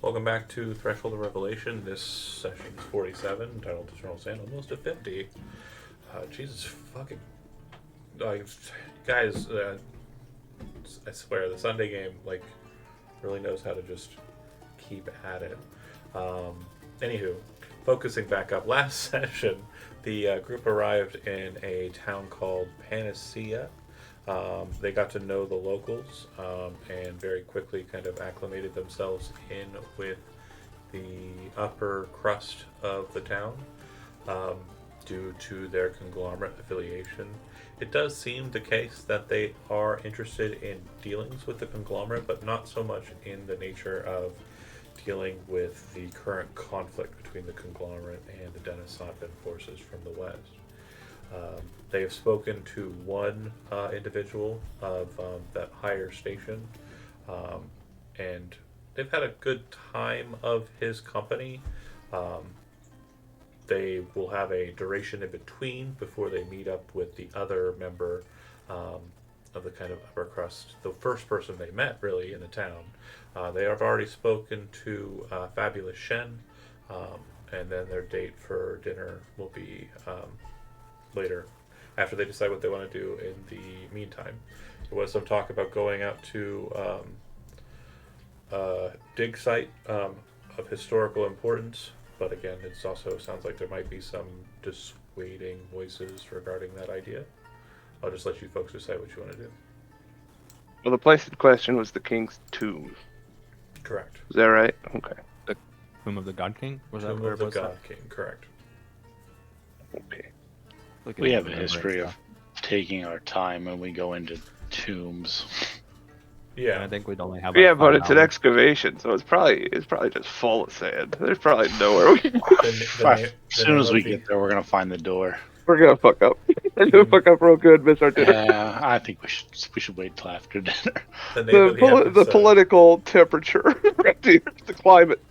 Welcome back to Threshold of Revelation. This session is 47, entitled Eternal Sand, almost to 50. Jesus fucking... guys, I swear, the Sunday game, really knows how to just keep at it. Anywho, focusing back up, last session, the group arrived in a town called Panacea. They got to know the locals and very quickly kind of acclimated themselves in with the upper crust of the town due to their conglomerate affiliation. It does seem the case that they are interested in dealings with the conglomerate, but not so much in the nature of dealing with the current conflict between the conglomerate and the Denisotvan forces from the west. They have spoken to one individual of that higher station, and they've had a good time of his company. They will have a duration in between before they meet up with the other member of the kind of upper crust, the first person they met really in the town. They have already spoken to Fabulous Shen, and then their date for dinner will be later, after they decide what they want to do in the meantime. There was some talk about going out to dig site of historical importance, but again, it also sounds like there might be some dissuading voices regarding that idea. I'll just let you folks decide what you want to do. Well, the place in question was the king's tomb. Correct. Is that right? Okay. The Tomb of the God King? Was that Tomb where of it the was? God King, correct. Okay. We have a history of taking our time when we go into tombs. Yeah. I think we'd only have. Yeah, like but 5 it's an hours. excavation, so it's probably just full of sand. There's probably nowhere As soon as we get there, we're gonna find the door. we're gonna fuck up. We're gonna fuck up real good, miss our dinner. Yeah, I think we should wait till after dinner. The name of The political temperature, the climate.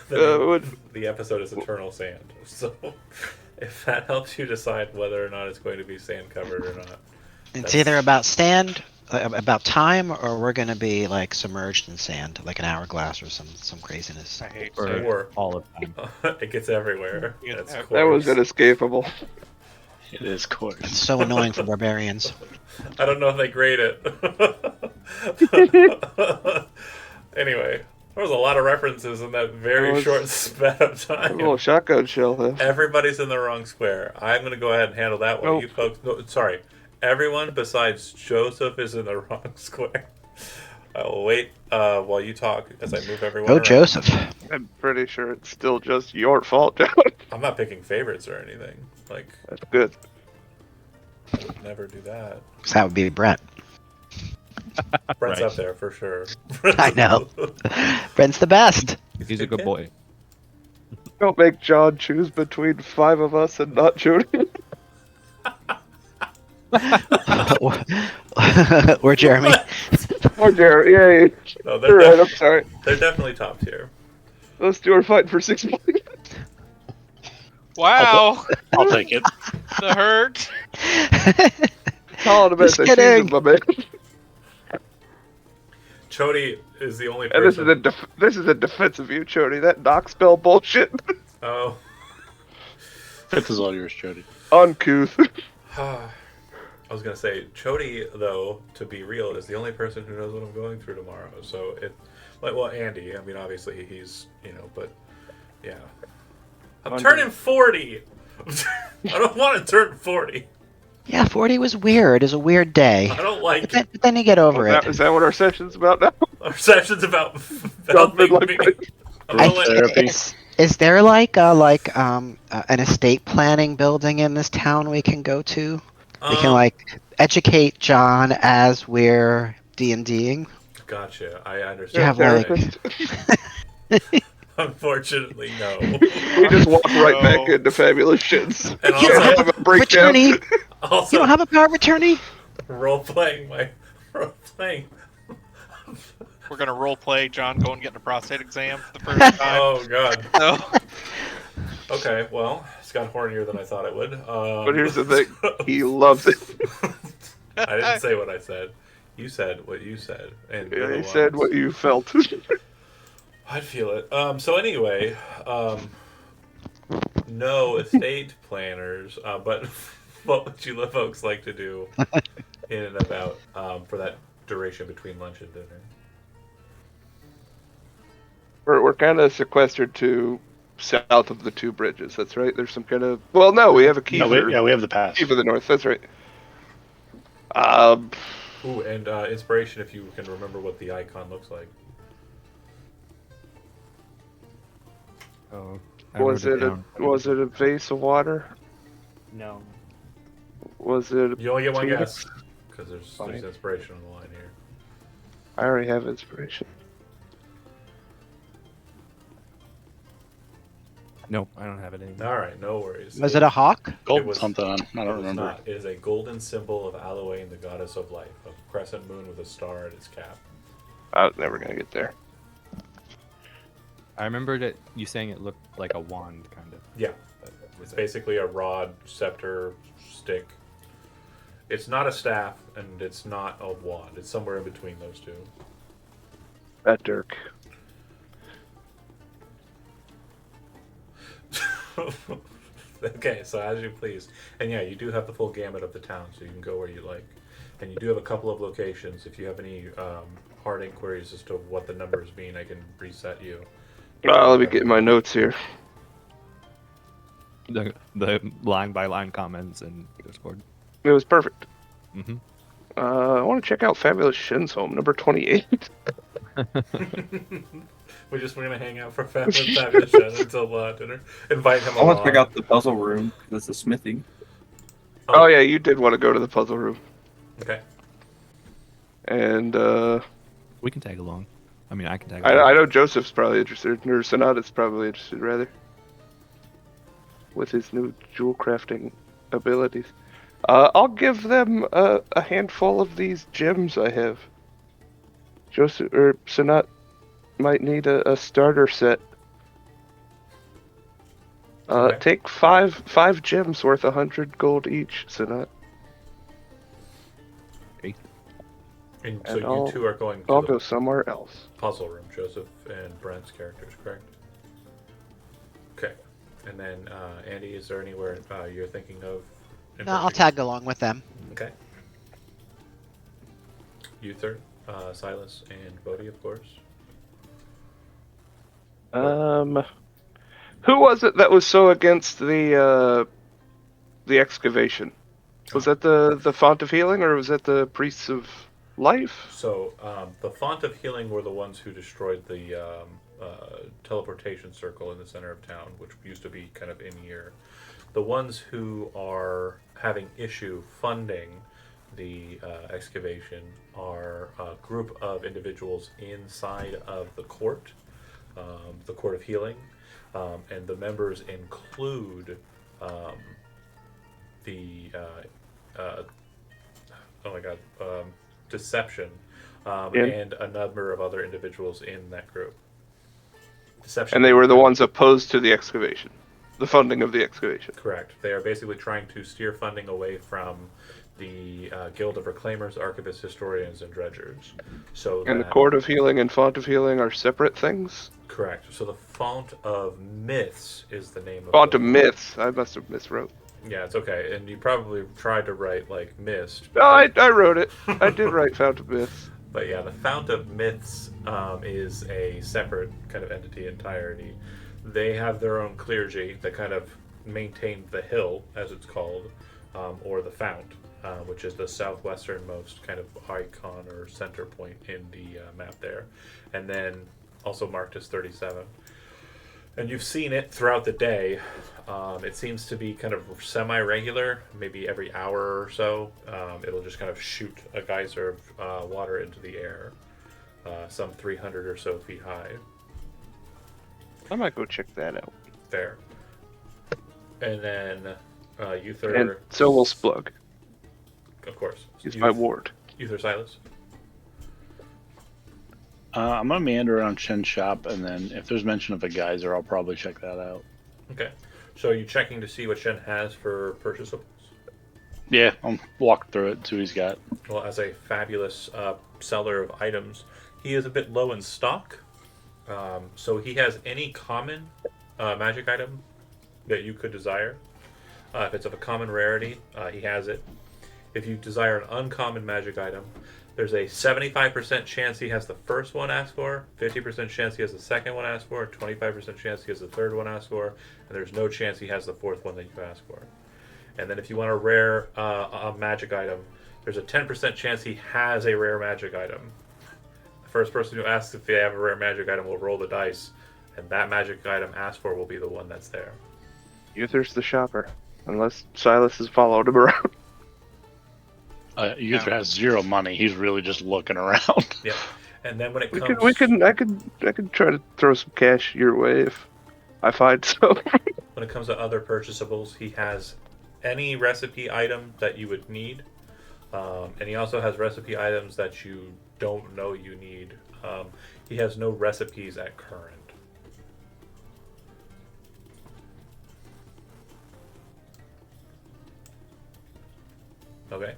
The episode is Eternal Sand. So, if that helps you decide whether or not it's going to be sand covered or not. It's either about about time, or we're going to be like submerged in sand, like an hourglass or some craziness. I hate Or sand. Or all of time. it gets everywhere. Yeah, That's that That was coarse. inescapable. It is coarse. It's so annoying for barbarians. I don't know if they grade it. Anyway, there was a lot of references in that very short span of A time. little shotgun shell, though. Everybody's in the wrong square. I'm going to go ahead and handle that one. Nope. You folks, no, sorry. Everyone besides Joseph is in the wrong square. I will wait while you talk as I move everyone Oh, around. Joseph. I'm pretty sure it's still just your fault, John. I'm not picking favorites or anything. That's good. I would never do that. 'Cause that would be Brent. Brent's Right. up there for sure. I know. Brent's the best. He's a good boy. Don't make John choose between 5 of us and not Jody. Or Jeremy. Or Jared. Yeah, No, you're right. I'm sorry. they're definitely top tier. Those two are fighting for 6 points. Wow, I'll take it. the hurt. Calling him Just at the kidding. season, my man. Chody is the only And person. this is a defense of you, Chody. That knock spell bullshit. Oh. This is all yours, Jody. Uncouth. I was gonna say, Chody, though, to be real, is the only person who knows what I'm going through tomorrow. So well, Andy. I mean, obviously he's, but yeah, I'm turning 40. I don't want to turn 40. Yeah, 40 was weird. It's a weird day. I don't like it. But then you get over it. Is that what our session's about now? Our session's about Don't helping like me. that. I'm I gonna let- Therapy. Is there like an estate planning building in this town we can go to? We can like educate John as we're D&Ding. Gotcha. I You understand. have what you're like saying. Unfortunately, no. We just walk right back No. into fabulous shits. And You don't also, have have a breakdown. attorney. You also don't have a power of attorney? role playing. We're gonna role play John going and getting a prostate exam for the first time. Oh God. So, Okay. Well, it's got hornier than I thought it would. But here's the thing. He loves it. I didn't say what I said. You said what you said. And Yeah, you're he the said ones. what you felt. I'd feel it. So anyway, no estate planners, but what would you folks like to do in and about for that duration between lunch and dinner? We're kind of sequestered to south of the two bridges. That's right. There's some kind of. Well, no, we have a key No, for we have the pass. key for the north. That's right. Ooh, and inspiration if you can remember what the icon looks like. Oh, Was it a vase of water? No. Was it? You only get one Phoenix? guess because there's Fine. inspiration on the line here. I already have inspiration. Nope, I don't have it anymore. All right, no worries. Was it a hawk? Gold was- something on. I It don't was remember. not. It is a golden symbol of Aloane, the goddess of life, a crescent moon with a star at its cap. I was never gonna get there. I remembered it. You saying it looked like a wand, kind of. Yeah, it's basically a rod, scepter, stick. It's not a staff, and it's not a wand. It's somewhere in between those two. That Dirk. Okay, so as you please. And yeah, you do have the full gamut of the town, so you can go where you like. And you do have a couple of locations. If you have any hard inquiries as to what the numbers mean, I can reset you. Let me get my notes here. The line by line comments in Discord. It was perfect. Mm-hmm. I want to check out Fabulous Shin's home, number 28. We're gonna hang out for fabulous Shen until dinner. Invite him I want to along. check out the puzzle room. That's the smithing. Oh yeah, you did want to go to the puzzle room, Okay. and We can tag along. I mean, I can tag I along. know Joseph's probably interested, or Sonata's probably interested, rather, with his new jewel crafting abilities. I'll give them a handful of these gems I have. Joseph or Sonat might need a starter set. Okay. Take five gems worth 100 gold each, Sonat. And so And you I'll- two are going to I'll the go somewhere else. puzzle room, Joseph and Brent's characters, correct? Okay. And then, Andy, is there anywhere you're thinking of? in No, I'll particular? tag along with them. Okay. Uther, Silas, and Bodhi, of course. Who was it that was so against the excavation? Was that the Font of Healing, or was that the Priests of Life? So, the Font of Healing were the ones who destroyed the teleportation circle in the center of town, which used to be kind of in here. The ones who are having issue funding the excavation are a group of individuals inside of the Court of Healing, and the members include the oh my god, Deception, and a number of other individuals in that group. Deception, And they were the ones opposed to the excavation, the funding of the excavation. correct. They are basically trying to steer funding away from the Guild of Reclaimers, Archivists, Historians, and Dredgers. So And the that- Court of Healing and Font of Healing are separate things? Correct. So the Font of Myths is the name of Font the- of Myths. I must have miswrote. Yeah, it's okay. And you probably tried to write like Mist. No, I wrote it. I did write Font of Myths. But yeah, the Fount of Myths is a separate kind of entity entirety. They have their own clergy that kind of maintain the hill, as it's called, or the Fount, which is the southwesternmost kind of icon or center point in the map there. And then also marked as 37. And you've seen it throughout the day. It seems to be kind of semi-regular, maybe every hour or so. It'll just kind of shoot a geyser of water into the air, some 300 or so feet high. I might go check that out. There. And then Uther, And so will Splug. of course. He's my ward. Uther Silas. I'm gonna meander around Shen's shop, and then if there's mention of a geyser, I'll probably check that out. Okay. So are you checking to see what Shen has for purchasables? Yeah, I'll walk through it, see what he's got. Well, as a fabulous seller of items, he is a bit low in stock. So he has any common magic item that you could desire. If it's of a common rarity, he has it. If you desire an uncommon magic item, there's a 75% chance he has the first one asked for, 50% chance he has the second one asked for, 25% chance he has the third one asked for, and there's no chance he has the fourth one that you asked for. And then if you want a rare a magic item, there's a 10% chance he has a rare magic item. The first person who asks if they have a rare magic item will roll the dice, and that magic item asked for will be the one that's there. Uther's the shopper, unless Silas has followed him around. Uther has 0 money. He's really just looking around. Yeah. And then when it comes, I could try to throw some cash your way if I find some. when it comes to other purchasables, he has any recipe item that you would need, and he also has recipe items that you don't know you need. He has no recipes at current. Okay.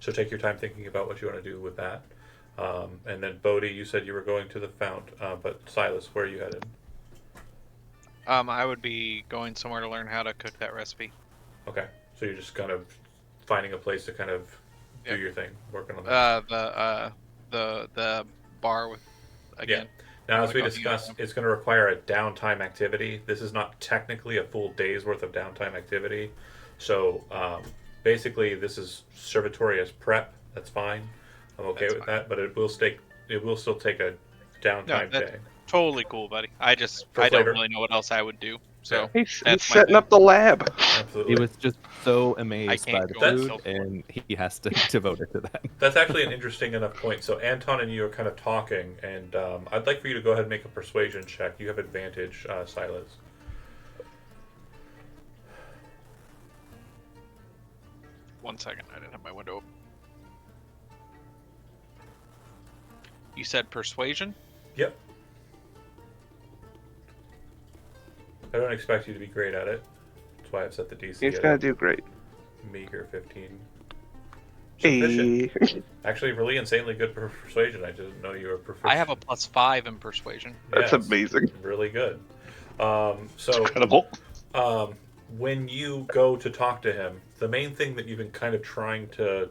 So take your time thinking about what you want to do with that. And then Bodhi, you said you were going to the fount, but Silas, where are you headed? I would be going somewhere to learn how to cook that recipe. Okay. So you're just kind of finding a place to kind of do Yep. your thing, working on that. The bar with again. Now, as we Like, discussed, it's going to require a downtime activity. This is not technically a full day's worth of downtime activity. So basically, this is servitory as prep. That's fine. I'm okay That's with fine. that, but it will still take a downtime that's day. Totally cool, buddy. I don't flavor. really know what else I would do. So He's That's my setting thing. up the lab. Absolutely. He was just so amazed can't by the go That's- food, and he has to devote it to that. That's actually an interesting enough point. So Anton and you are kind of talking, and I'd like for you to go ahead and make a persuasion check. You have advantage, Silas. one second, I didn't have my window open. You said persuasion? Yep. I don't expect you to be great at it. That's why I've set the DC He's at gonna a do great. meager 15. Sufficient. Hey, Actually, really insanely good for persuasion. I didn't know you were proficient. I have a +5 in persuasion. that's Yes, amazing. really good. So Incredible. when you go to talk to him, the main thing that you've been kind of trying to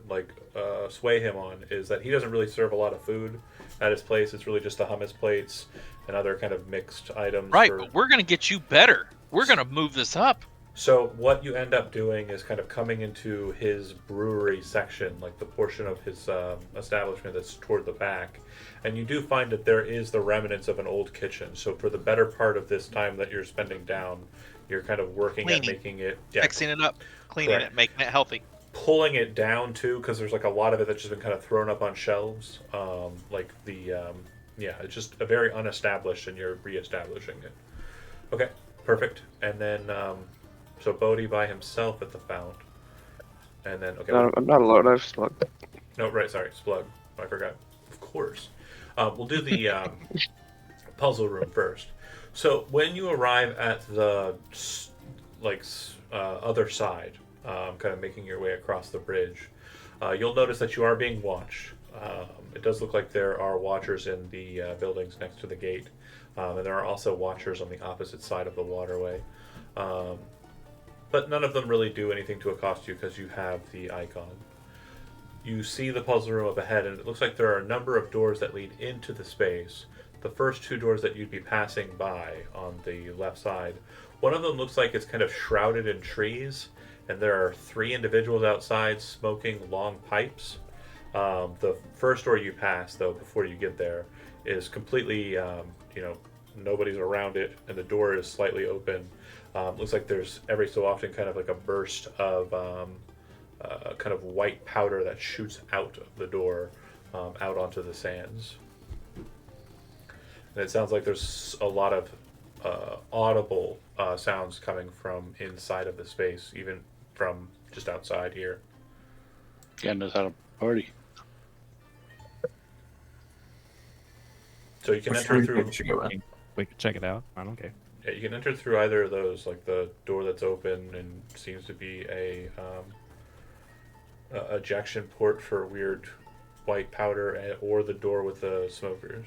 sway him on is that he doesn't really serve a lot of food at his place. It's really just the hummus plates and other kind of mixed items. Right, for- but we're gonna get you better. We're gonna move this up. So what you end up doing is kind of coming into his brewery section, like the portion of his establishment that's toward the back, and you do find that there is the remnants of an old kitchen. So for the better part of this time that you're spending down, you're kind of working at Cleaning. making it, Fixing it up, cleaning Correct. it, making it healthy. pulling it down too, because there's like a lot of it that's just been kind of thrown up on shelves. It's just a very unestablished, and you're reestablishing it. Okay, perfect. And then so Bodhi by himself at the fount, and then okay. I'm not alone. I've slugged. No, right, sorry, Splug. I forgot. Of course. We'll do the puzzle room first. So when you arrive at the other side, kind of making your way across the bridge, you'll notice that you are being watched. It does look like there are watchers in the buildings next to the gate, and there are also watchers on the opposite side of the waterway. But none of them really do anything to accost you because you have the icon. You see the puzzle room up ahead, and it looks like there are a number of doors that lead into the space. The first two doors that you'd be passing by on the left side, one of them looks like it's kind of shrouded in trees, and there are 3 individuals outside smoking long pipes. The first door you pass, though, before you get there, is completely, nobody's around it, and the door is slightly open. Looks like there's every so often kind of like a burst of kind of white powder that shoots out of the door, out onto the sands. And it sounds like there's a lot of audible sounds coming from inside of the space, even from just outside here. Getting us out of party. So you can Which enter way through. should go in? We can check it out. I don't care. Yeah, you can enter through either of those, like the door that's open and seems to be a ejection port for weird white powder, or the door with the smokers.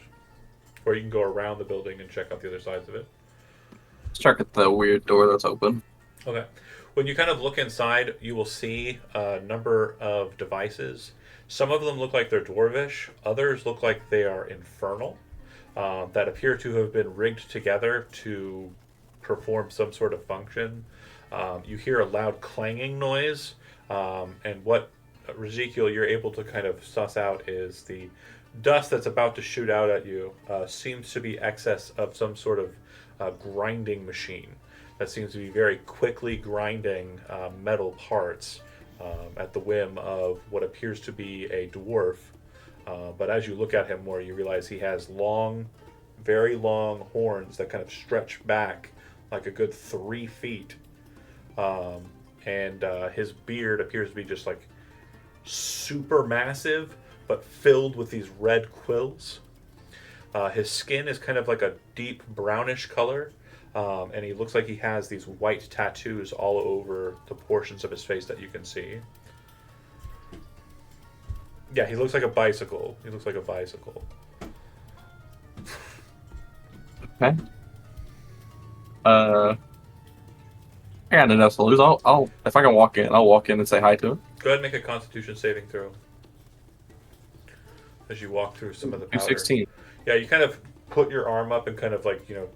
or you can go around the building and check out the other sides of it. Let's check at the weird door that's open. Okay. When you kind of look inside, you will see a number of devices. Some of them look like they're dwarvish. Others look like they are infernal, that appear to have been rigged together to perform some sort of function. You hear a loud clanging noise, and what, Ezekiel, you're able to kind of suss out is the dust that's about to shoot out at you seems to be excess of some sort of grinding machine that seems to be very quickly grinding metal parts at the whim of what appears to be a dwarf. But as you look at him more, you realize he has long, very long horns that kind of stretch back like a good 3 feet. And his beard appears to be just like super massive, but filled with these red quills. His skin is kind of like a deep brownish color, and he looks like he has these white tattoos all over the portions of his face that you can see. Yeah, he looks like a bicycle. He looks like a bicycle. Okay. I got enough to lose. I'll if I can walk in, I'll walk in and say hi to him. Go ahead and make a Constitution saving throw as you walk through some of the powder. 16. Yeah, you kind of put your arm up and kind of like, you know,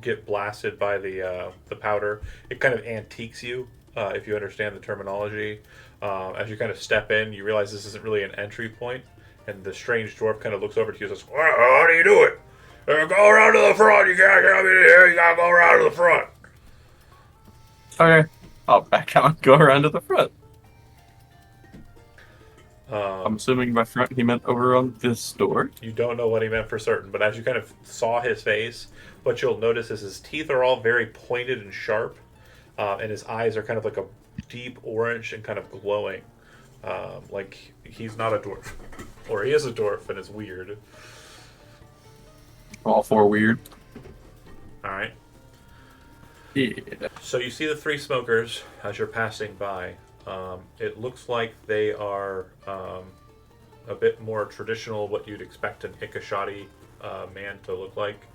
get blasted by the powder. It kind of antiques you, if you understand the terminology. As you kind of step in, you realize this isn't really an entry point, and the strange dwarf kind of looks over to you and says, "Well, how do you do it? Go around to the front. You can't come in here. You gotta go around to the front." Okay. I'll back out and go around to the front. I'm assuming by front he meant over on this door. You don't know what he meant for certain, but as you kind of saw his face, what you'll notice is his teeth are all very pointed and sharp, and his eyes are kind of like a deep orange and kind of glowing, like he's not a dwarf, or he is a dwarf and it's weird. All 4 weird. All right. Yeah. So you see the 3 smokers as you're passing by. It looks like they are a bit more traditional, what you'd expect an Ikashadi man to look like.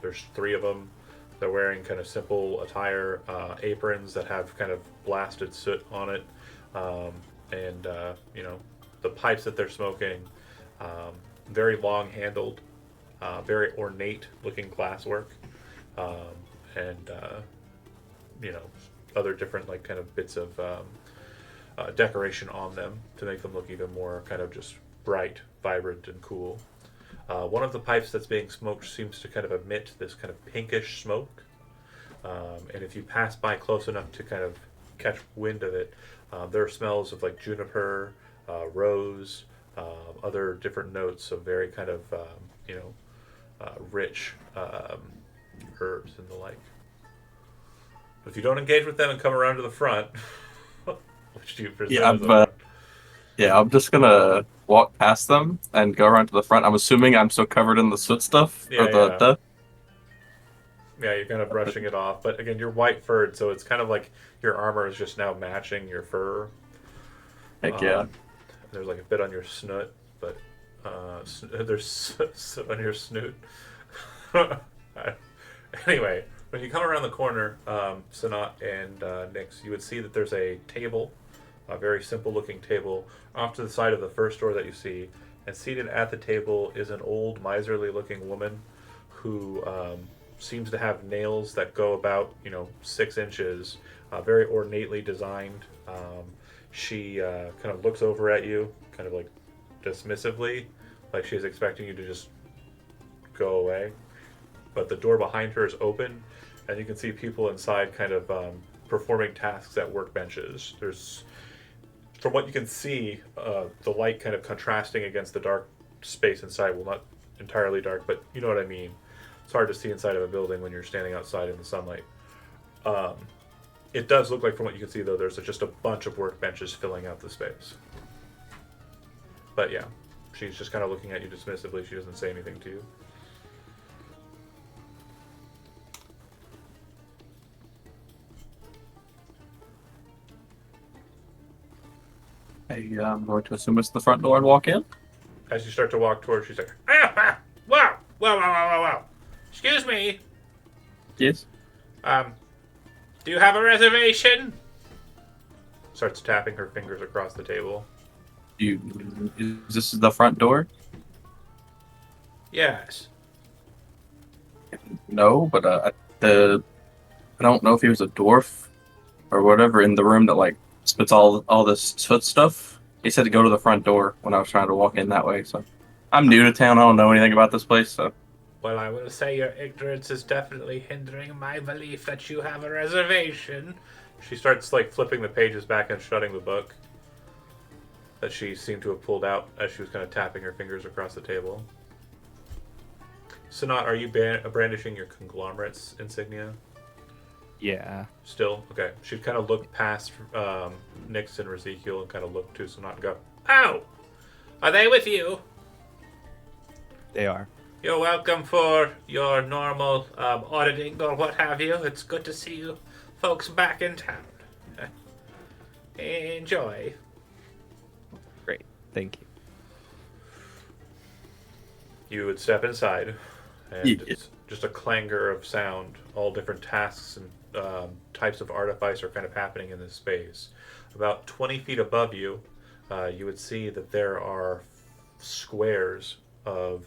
There's 3 of them. They're wearing kind of simple attire, aprons that have kind of blasted soot on it, and you know, the pipes that they're smoking, very long-handled, very ornate-looking glasswork, and you know, other different like kind of bits of decoration on them to make them look even more kind of just bright, vibrant, and cool. One of the pipes that's being smoked seems to kind of emit this kind of pinkish smoke, and if you pass by close enough to kind of catch wind of it, there are smells of like juniper, rose, other different notes of very kind of you know, rich herbs and the like. If you don't engage with them and come around to the front, which do you presume? Yeah, I'm just gonna walk past them and go around to the front. I'm assuming I'm still covered in the soot stuff or the dust. Yeah, you're kind of brushing it off, but again, you're white furred, so it's kind of like your armor is just now matching your fur. Heck yeah. There's like a bit on your snoot, but there's soot on your snoot. Anyway, when you come around the corner, Sanat and Nyx, you would see that there's a table, a very simple-looking table, off to the side of the first door that you see, and seated at the table is an old, miserly-looking woman who seems to have nails that go about, 6 inches, very ornately designed. She kind of looks over at you, kind of like dismissively, like she's expecting you to just go away. But the door behind her is open, and you can see people inside kind of performing tasks at workbenches. There's, from what you can see, the light kind of contrasting against the dark space inside. Well, not entirely dark, but you know what I mean. It's hard to see inside of a building when you're standing outside in the sunlight. It does look like, from what you can see, though, there's just a bunch of workbenches filling out the space. But yeah, she's just kind of looking at you dismissively. She doesn't say anything to you. I'm going to assume it's the front door and walk in. As you start to walk towards, she's like, wow, Whoa. Excuse me. Yes. Do you have a reservation? Starts tapping her fingers across the table. Is this the front door? Yes. No, but I don't know if he was a dwarf or whatever in the room that like spits all this soot stuff. He said to go to the front door when I was trying to walk in that way. So I'm new to town. I don't know anything about this place. So Well, I will say your ignorance is definitely hindering my belief that you have a reservation. She starts like flipping the pages back and shutting the book that she seemed to have pulled out as she was kind of tapping her fingers across the table. Sanat, are you brandishing your conglomerate's insignia Yeah. still? Okay. She'd kind of look past Nyx and Ezekiel and kind of look to Sanat and go, "Oh, are they with you? They are. You're welcome for your normal auditing or what have you. It's good to see you folks back in town. Enjoy." Great. Thank you. You would step inside, and Yeah. it's just a clangor of sound. All different tasks and types of artifice are kind of happening in this space. About 20 feet above you, you would see that there are squares of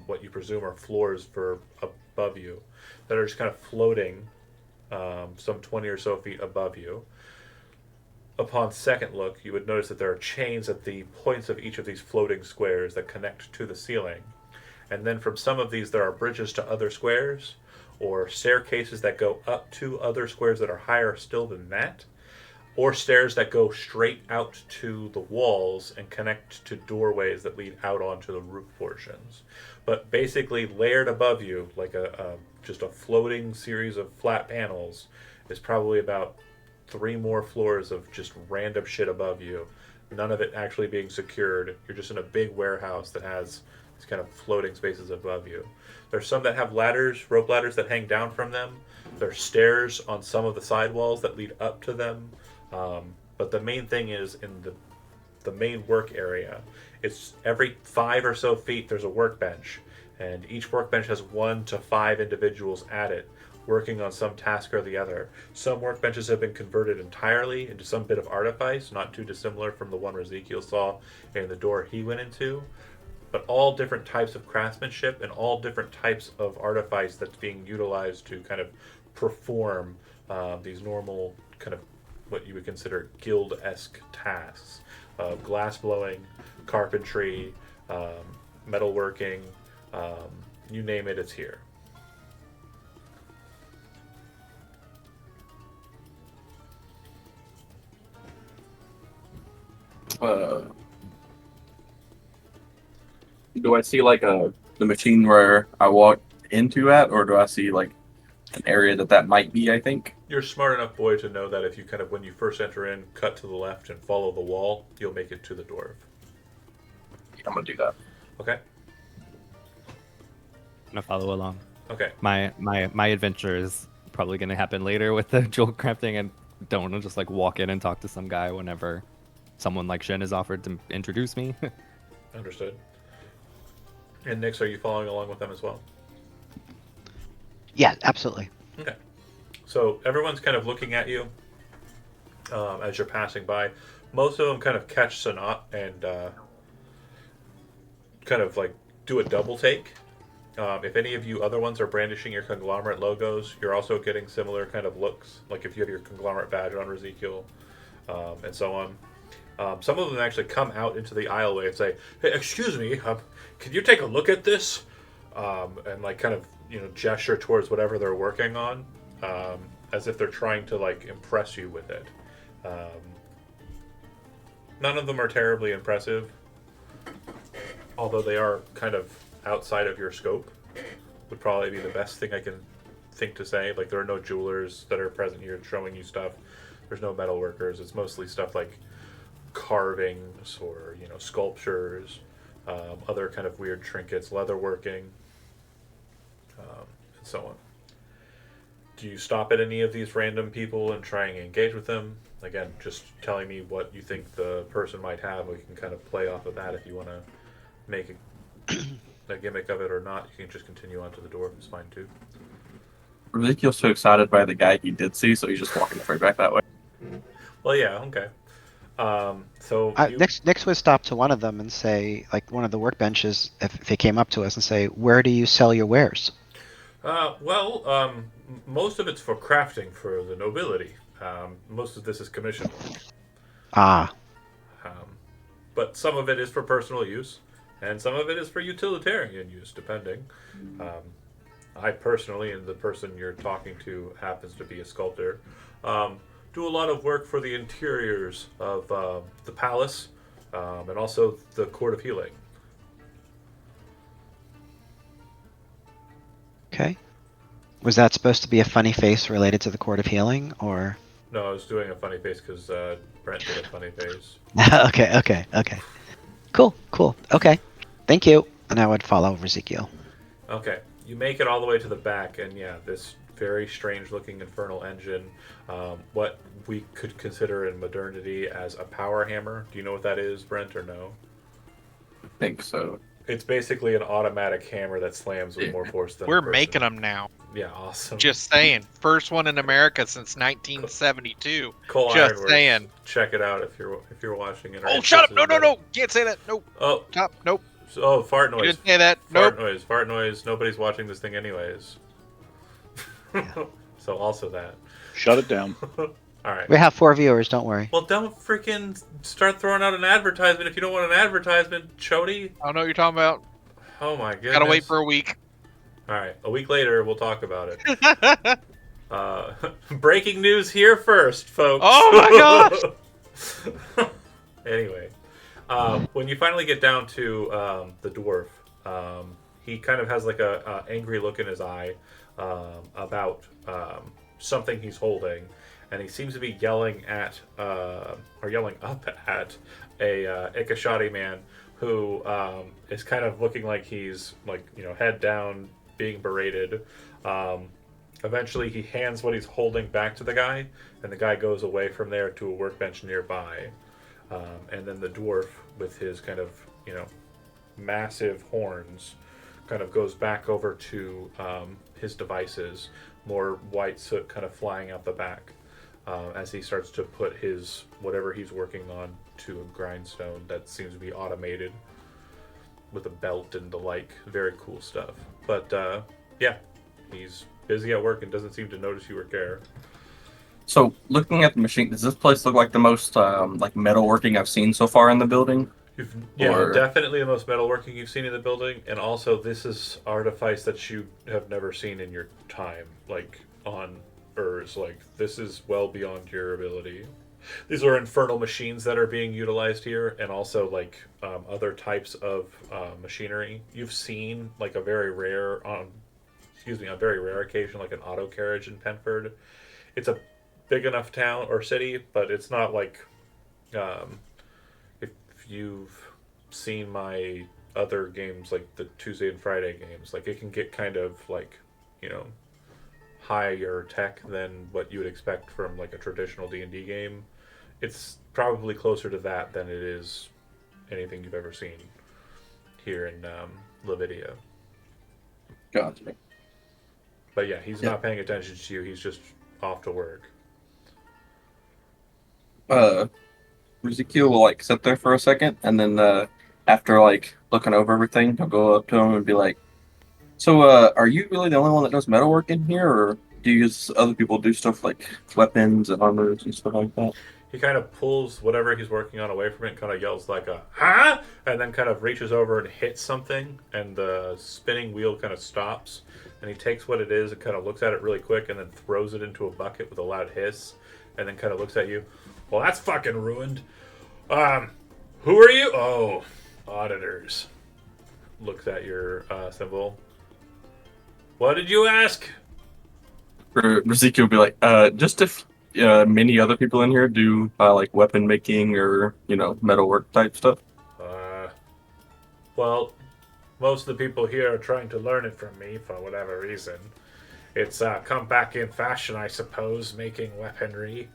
what you presume are floors for above you that are just kind of floating some 20 or so feet above you. Upon second look, you would notice that there are chains at the points of each of these floating squares that connect to the ceiling. And then from some of these, there are bridges to other squares, or staircases that go up to other squares that are higher still than that, or stairs that go straight out to the walls and connect to doorways that lead out onto the roof portions. But basically, layered above you, like just a floating series of flat panels, is probably about 3 more floors of just random shit above you. None of it actually being secured. You're just in a big warehouse that has these kind of floating spaces above you. There's some that have ladders, rope ladders that hang down from them. There's stairs on some of the side walls that lead up to them. But the main thing is in the main work area. It's every 5 or so feet there's a workbench, and each workbench has 1 to 5 individuals at it working on some task or the other. Some workbenches have been converted entirely into some bit of artifice, not too dissimilar from the one Ezekiel saw in the door he went into, but all different types of craftsmanship and all different types of artifice that's being utilized to kind of perform these normal kind of what you would consider guild-esque tasks of glass blowing, carpentry, metalworking, you name it, it's here. Do I see like the machine where I walked into at, or do I see like an area that might be? I think. You're a smart enough boy to know that if you kind of, when you first enter in, cut to the left and follow the wall, you'll make it to the dwarf. I'm gonna do that. Okay? I'm gonna follow along. Okay. My adventure is probably gonna happen later with the jewel crafting, and don't want to just like walk in and talk to some guy whenever someone like Shen has offered to introduce me. Understood. And Nyx, are you following along with them as well? Yeah, absolutely. Okay. So everyone's kind of looking at you as you're passing by. Most of them kind of catch Sanat and kind of like do a double take. If any of you other ones are brandishing your conglomerate logos, you're also getting similar kind of looks. Like if you have your conglomerate badge on Ezekiel and so on. Some of them actually come out into the aisleway and say, "Hey, excuse me, can you take a look at this?" And like kind of gesture towards whatever they're working on, as if they're trying to like impress you with it. None of them are terribly impressive, although they are kind of outside of your scope. Would probably be the best thing I can think to say. Like there are no jewelers that are present here showing you stuff. There's no metal workers. It's mostly stuff like carvings or sculptures, other kind of weird trinkets, leatherworking, and so on. Do you stop at any of these random people and try and engage with them? Again, just telling me what you think the person might have. We can kind of play off of that if you want to make a gimmick of it or not, you can just continue on to the dwarf. It's fine too. Ezekiel's so excited by the guy he did see, so he's just walking straight back that way. Well, yeah, okay. So you, Nix would stop to one of them and say, like one of the workbenches, if they came up to us and say, "Where do you sell your wares?" most of it's for crafting for the nobility. Most of this is commission work. Ah, But some of it is for personal use, and some of it is for utilitarian use, depending. I personally, and the person you're talking to happens to be a sculptor, do a lot of work for the interiors of the palace and also the Court of Healing. okay. Was that supposed to be a funny face related to the Court of Healing, or? No, I was doing a funny face because Brent did a funny face. Okay. Cool. Okay. Thank you. And I would follow Ezekiel. Okay, you make it all the way to the back, and yeah, this very strange-looking infernal engine, what we could consider in modernity as a power hammer. Do you know what that is, Brent, or no? I think so. It's basically an automatic hammer that slams with more force than We're a person. making them now. Yeah, awesome. Just saying. First one in America since 1972. Cole just Ironworks. saying. Check it out if you're watching it. Oh, shut up! No! Can't say that. Nope. Oh, Stop. Nope. fart You noise. didn't say that. Nope. Fart noise. Nobody's watching this thing anyways. So also that. Shut it down. All right. We have 4 viewers. Don't worry. Well, don't freaking start throwing out an advertisement if you don't want an advertisement, Chody. I don't know what you're talking about. Oh my goodness. Gotta wait for a week. All right, a week later we'll talk about it. Breaking news here first, folks. Oh my gosh! Anyway, when you finally get down to the dwarf, he kind of has like a angry look in his eye about something he's holding, and he seems to be yelling at or yelling up at a Ikashadi man who is kind of looking like he's head down, being berated. Eventually, he hands what he's holding back to the guy, and the guy goes away from there to a workbench nearby. And then the dwarf, with his kind of massive horns, kind of goes back over to his devices, more white soot kind of flying out the back as he starts to put his whatever he's working on to a grindstone that seems to be automated with a belt and the like. Very cool stuff. But yeah, he's busy at work and doesn't seem to notice you or care. So, looking at the machine, does this place look like the most like metalworking I've seen so far in the building? Or- Definitely the most metalworking you've seen in the building, and also this is artifice that you have never seen in your time, like on Urs. Like, this is well beyond your ability. These are infernal machines that are being utilized here, and also like other types of machinery. You've seen like a very rare occasion, like an auto carriage in Penford. It's a big enough town or city, but it's not like if you've seen my other games, like the Tuesday and Friday games, like it can get kind of like higher tech than what you would expect from like a traditional D&D game. It's probably closer to that than it is anything you've ever seen here in Lavidia. Gotcha. But yeah, he's not paying attention to you. He's just off to work. Ezekiel will like sit there for a second, and then after like looking over everything, he'll go up to him and be like, "So, are you really the only one that does metalwork in here, or do you use other people do stuff like weapons and armors and stuff like that?" He kind of pulls whatever he's working on away from it and kind of yells like a "huh?" and then kind of reaches over and hits something, and the spinning wheel kind of stops, and he takes what it is and kind of looks at it really quick and then throws it into a bucket with a loud hiss, and then kind of looks at you. "Well, that's fucking ruined. Who are you?" "Oh, auditors." Looks at your symbol. "What did you ask?" Ezekiel will be like, "Just if many other people in here do like weapon making or metalwork type stuff." Well, most of the people here are trying to learn it from me for whatever reason. It's come back in fashion, I suppose, making weaponry.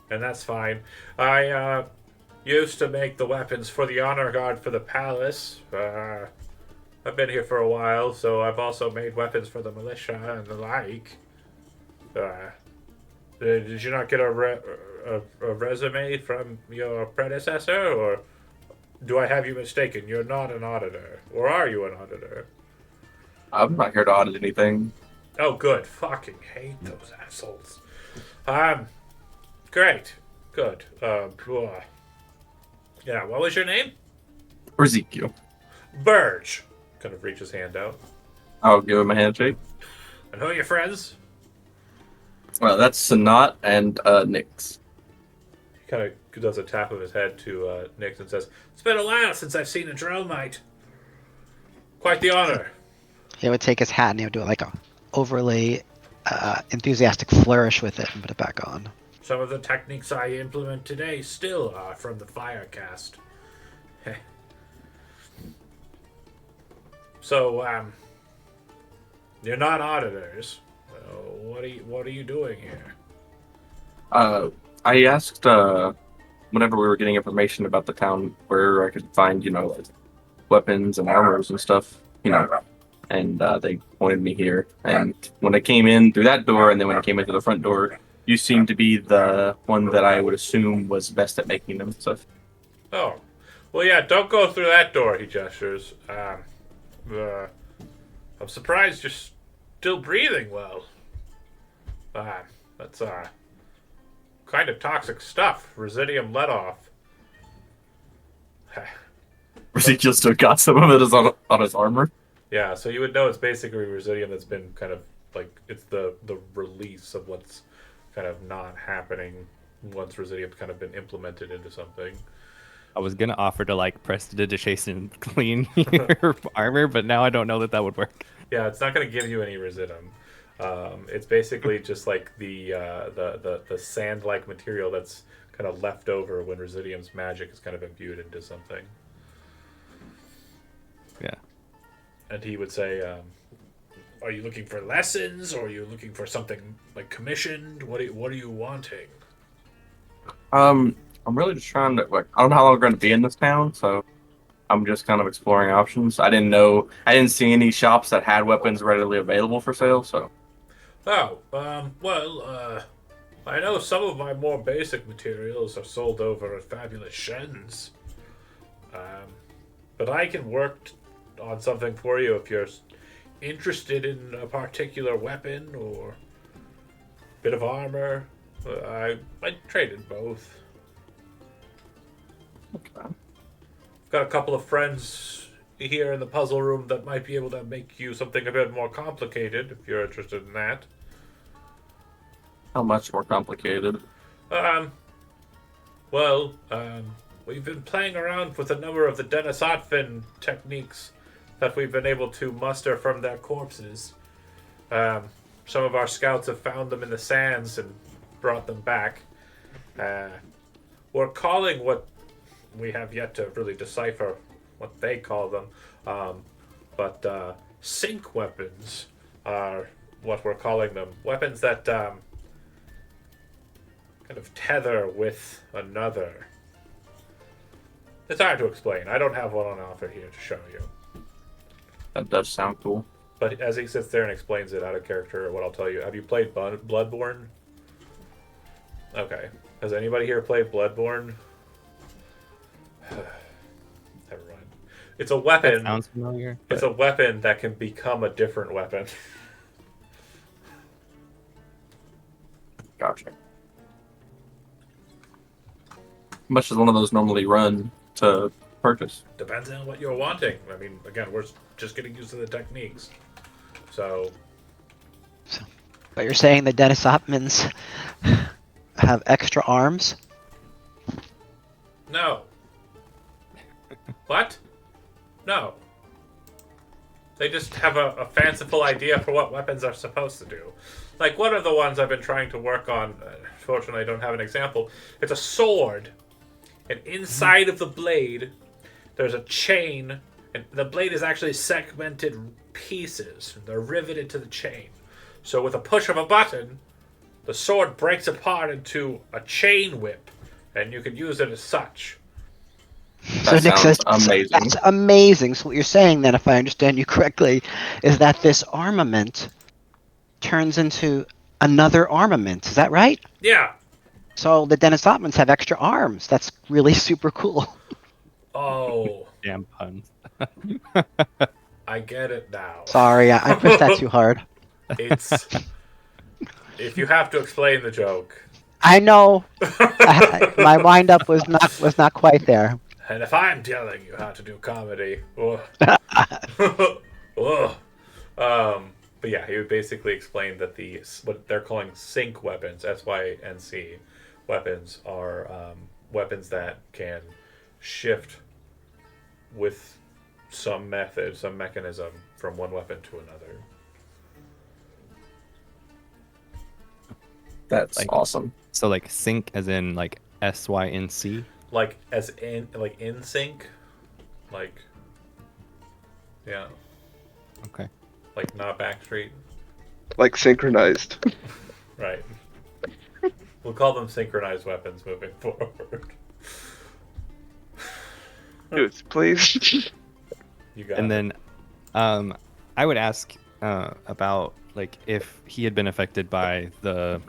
And that's fine. I used to make the weapons for the honor guard for the palace. I've been here for a while, so I've also made weapons for the militia and the like. Did you not get a resume from your predecessor, or do I have you mistaken? You're not an auditor, or are you an auditor? I'm not here to audit anything. Oh, good. Fucking hate those assholes. Great. Good. Yeah, what was your name? Ezekiel. Burge. Kind of reach his hand out. I'll give him a handshake. And who are your friends? Well, that's Sanat and Nix. He kind of does a tap of his head to Nix and says, "It's been a while since I've seen a Dromite. Quite the honor." He would take his hat and he would do like a overly enthusiastic flourish with it and put it back on. Some of the techniques I implement today still are from the Firecast. So, you're not auditors. What are you doing here? I asked whenever we were getting information about the town where I could find, like, weapons and armors and stuff, and they pointed me here. And when I came in through that door, and then when I came into the front door, you seemed to be the one that I would assume was best at making them. So, Oh, well, yeah. Don't go through that door. He gestures. I'm surprised you're still breathing well. That's kind of toxic stuff. Residium let off. Ezekiel still got some of it on his armor. Yeah, so you would know it's basically Residium that's been kind of like it's the release of what's kind of not happening once Residium's kind of been implemented into something. I was gonna offer to like prestidigitation clean your armor, but now I don't know that would work. Yeah, it's not going to give you any Residium. It's basically just like the sand-like material that's kind of left over when Residium's magic is kind of imbued into something. Yeah. And he would say, "Are you looking for lessons, or are you looking for something like commissioned? What are you wanting?" I'm really just trying to, like, I don't know how long we're going to be in this town, so I'm just kind of exploring options. I didn't see any shops that had weapons readily available for sale, so. Oh, I know some of my more basic materials are sold over at Fabulous Shen's. But I can work on something for you if you're interested in a particular weapon or bit of armor. I traded both. Okay. Got a couple of friends here in the puzzle room that might be able to make you something a bit more complicated if you're interested in that. How much more complicated? We've been playing around with a number of the Dennis Otfin techniques that we've been able to muster from their corpses. Some of our scouts have found them in the sands and brought them back. We're calling what we have yet to really decipher what they call them, but sync weapons are what we're calling them. Weapons that kind of tether with another. It's hard to explain. I don't have one on offer here to show you. That does sound cool. But as he sits there and explains it out of character, what I'll tell you, have you played Bloodborne? Okay. Has anybody here played Bloodborne? Never mind. It's a weapon. That sounds familiar. It's a weapon that can become a different weapon. Gotcha. How much does one of those normally run to purchase? Depends on what you're wanting. I mean, again, we're just getting used to the techniques. So, But you're saying the Dennis Opmans have extra arms? no. What? No. They just have a fanciful idea for what weapons are supposed to do. Like, one of the ones I've been trying to work on, fortunately I don't have an example, it's a sword. And inside of the blade, there's a chain, and the blade is actually segmented pieces. And they're riveted to the chain. So with a push of a button, the sword breaks apart into a chain whip, and you can use it as such. So That Nick says sounds amazing. that's amazing. So what you're saying then, if I understand you correctly, is that this armament turns into another armament. Is that right? Yeah. So the Denisovans have extra arms. That's really super cool. Oh, Damn puns. I get it now. Sorry, I pushed that too hard. It's if you have to explain the joke. I know. My wind-up was not quite there. And if I'm telling you how to do comedy, ugh. Ugh. But yeah, he would basically explain that the what they're calling sync weapons, SYNC weapons, are weapons that can shift with some method, some mechanism from one weapon to another. That's Like- awesome. So like sync as in like SYNC. Like as in sync, like yeah, Okay. like not Backstreet, Like synchronized. right? We'll call them synchronized weapons moving forward. Dudes, please. You got And it. then I would ask about like if he had been affected by the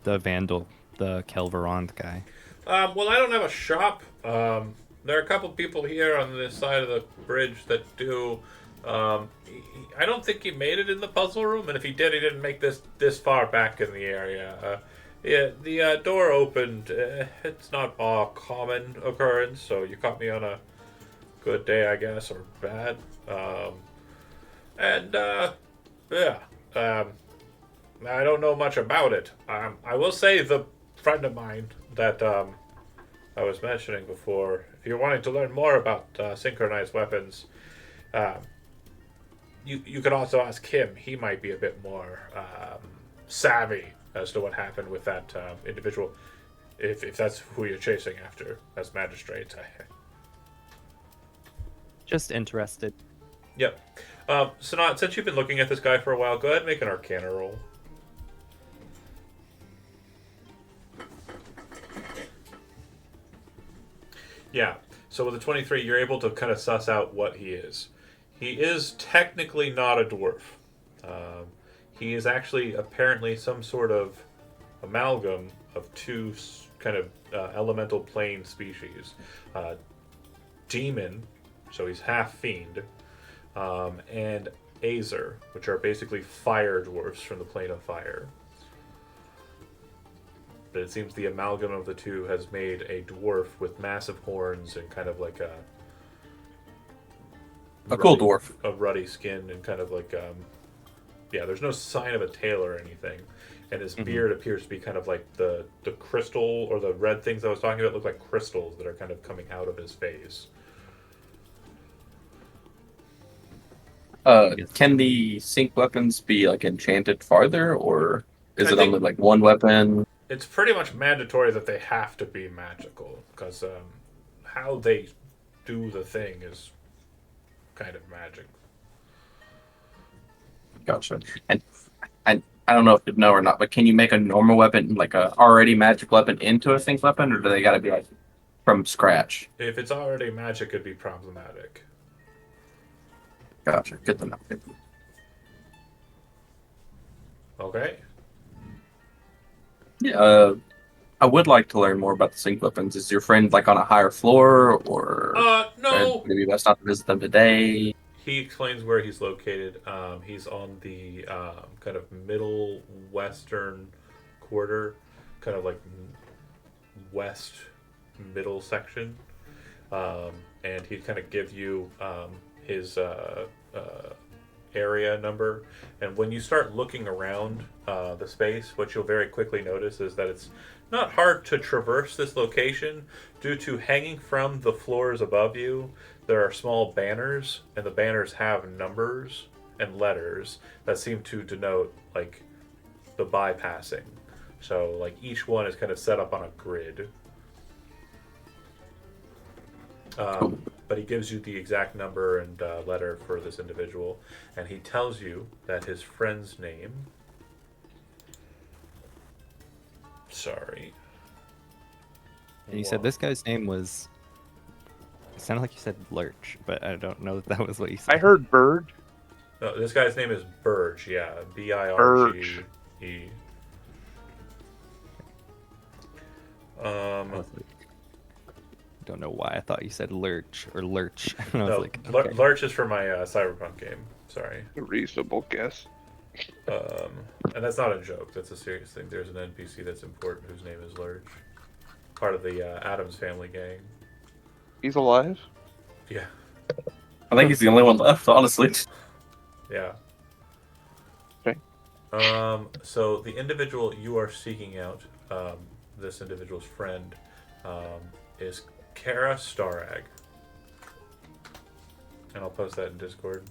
vandal, the Kelverond guy. Well, I don't have a shop. There are a couple people here on this side of the bridge that do. I don't think he made it in the puzzle room, and if he did, he didn't make this far back in the area. Yeah, the door opened. It's not a common occurrence, so you caught me on a good day, I guess, or bad. Yeah. I don't know much about it. I will say the friend of mine that I was mentioning before, if you're wanting to learn more about synchronized weapons, you could also ask him. He might be a bit more savvy as to what happened with that individual, if that's who you're chasing after as magistrate. Just interested. Yep. Sanat, since you've been looking at this guy for a while, go ahead and make an Arcana roll. Yeah. So with a 23, you're able to kind of suss out what he is. He is technically not a dwarf. He is actually apparently some sort of amalgam of two kind of elemental plane species. Demon, so he's half fiend, and Azer, which are basically fire dwarfs from the plane of fire. But it seems the amalgam of the two has made a dwarf with massive horns and kind of like A cool dwarf. a ruddy skin and kind of like yeah, there's no sign of a tail or anything, and his beard appears to be kind of like the crystal or the red things I was talking about look like crystals that are kind of coming out of his face. Can the sync weapons be like enchanted farther, or is I it think- only like one weapon? It's pretty much mandatory that they have to be magical, because how they do the thing is kind of magic. Gotcha. And I don't know if you know or not, but can you make a normal weapon, like a already magic weapon, into a sync weapon, or do they got to be like from scratch? If it's already magic, it'd be problematic. Gotcha. Good to know. Okay. Yeah. I would like to learn more about the sync weapons. Is your friend like on a higher floor, or No. maybe best not to visit them today? He explains where he's located. He's on the kind of middle western quarter, kind of like west middle section, and he'd kind of give you his area number. And when you start looking around the space, what you'll very quickly notice is that it's not hard to traverse this location due to hanging from the floors above you. There are small banners, and the banners have numbers and letters that seem to denote like the bypassing. So like each one is kind of set up on a grid. But he gives you the exact number and letter for this individual, and he tells you that his friend's name. Sorry. And you said this guy's name was It sounded like you said lurch, but I don't know if that was what you said. I heard bird. No, this guy's name is Burge. Yeah, Birge. Burge. Don't know why I thought you said lurch or lurch. And I was No, like, okay. Lurch is for my Cyberpunk game. Sorry. A reasonable guess. And that's not a joke. That's a serious thing. There's an NPC that's important whose name is Lurch. Part of the Adams Family gang. He's alive? Yeah. I think he's the only one left, honestly. Yeah. Okay. So the individual you are seeking out, this individual's friend, is Kara Starag. And I'll post that in Discord.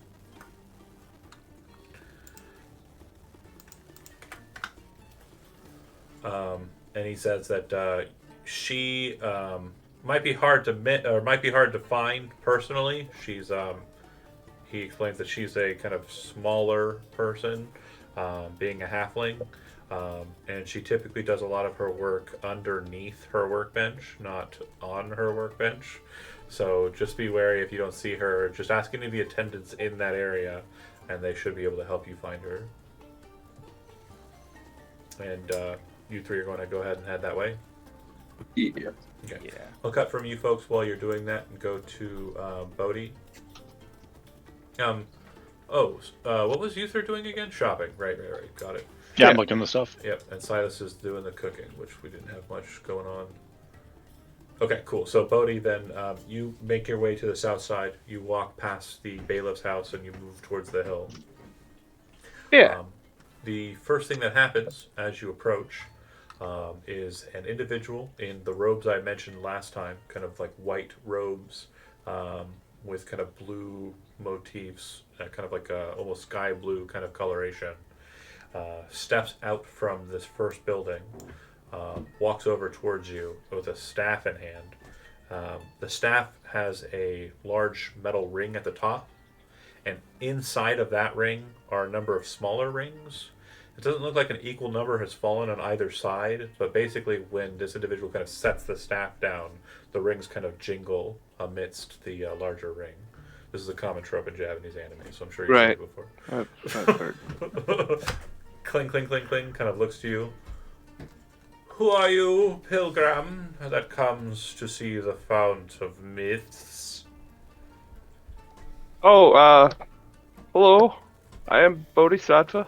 And he says that she might be hard to find personally. She's he explains that she's a kind of smaller person, being a halfling, and she typically does a lot of her work underneath her workbench, not on her workbench. So just be wary if you don't see her. Just ask any of the attendants in that area, and they should be able to help you find her. And you three are going to go ahead and head that way. Yeah. Okay. Yeah. I'll cut from you folks while you're doing that and go to Bodhi. What was you three doing again? Shopping. Right. Got it. Yeah, I'm looking at the stuff. Yep, and Silas is doing the cooking, which we didn't have much going on. Okay, cool. So Bodhi, then you make your way to the south side. You walk past the bailiff's house and you move towards the hill. Yeah. The first thing that happens as you approach is an individual in the robes I mentioned last time, kind of like white robes with kind of blue motifs, kind of like a almost sky blue kind of coloration. Steps out from this first building, walks over towards you with a staff in hand. The staff has a large metal ring at the top, and inside of that ring are a number of smaller rings. It doesn't look like an equal number has fallen on either side, but basically when this individual kind of sets the staff down, the rings kind of jingle amidst the larger ring. This is a common trope in Japanese anime, so I'm sure you've seen it before. I've heard. Cling, cling, cling, cling, kind of looks to you. Who are you, pilgrim, that comes to see the fount of myths? Oh, hello. I am Bodhisattva.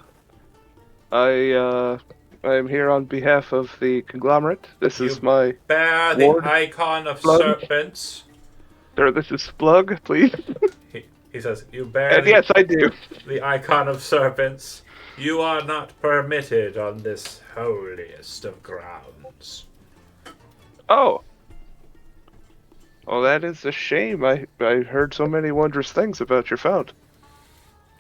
I am here on behalf of the conglomerate. This is my Bear the Lord icon of Blood. serpents. Sir, this is Splug, please. He says, you bear And yes, I do. the icon of serpents. You are not permitted on this holiest of grounds. Oh. Oh, that is a shame. I heard so many wondrous things about your fount.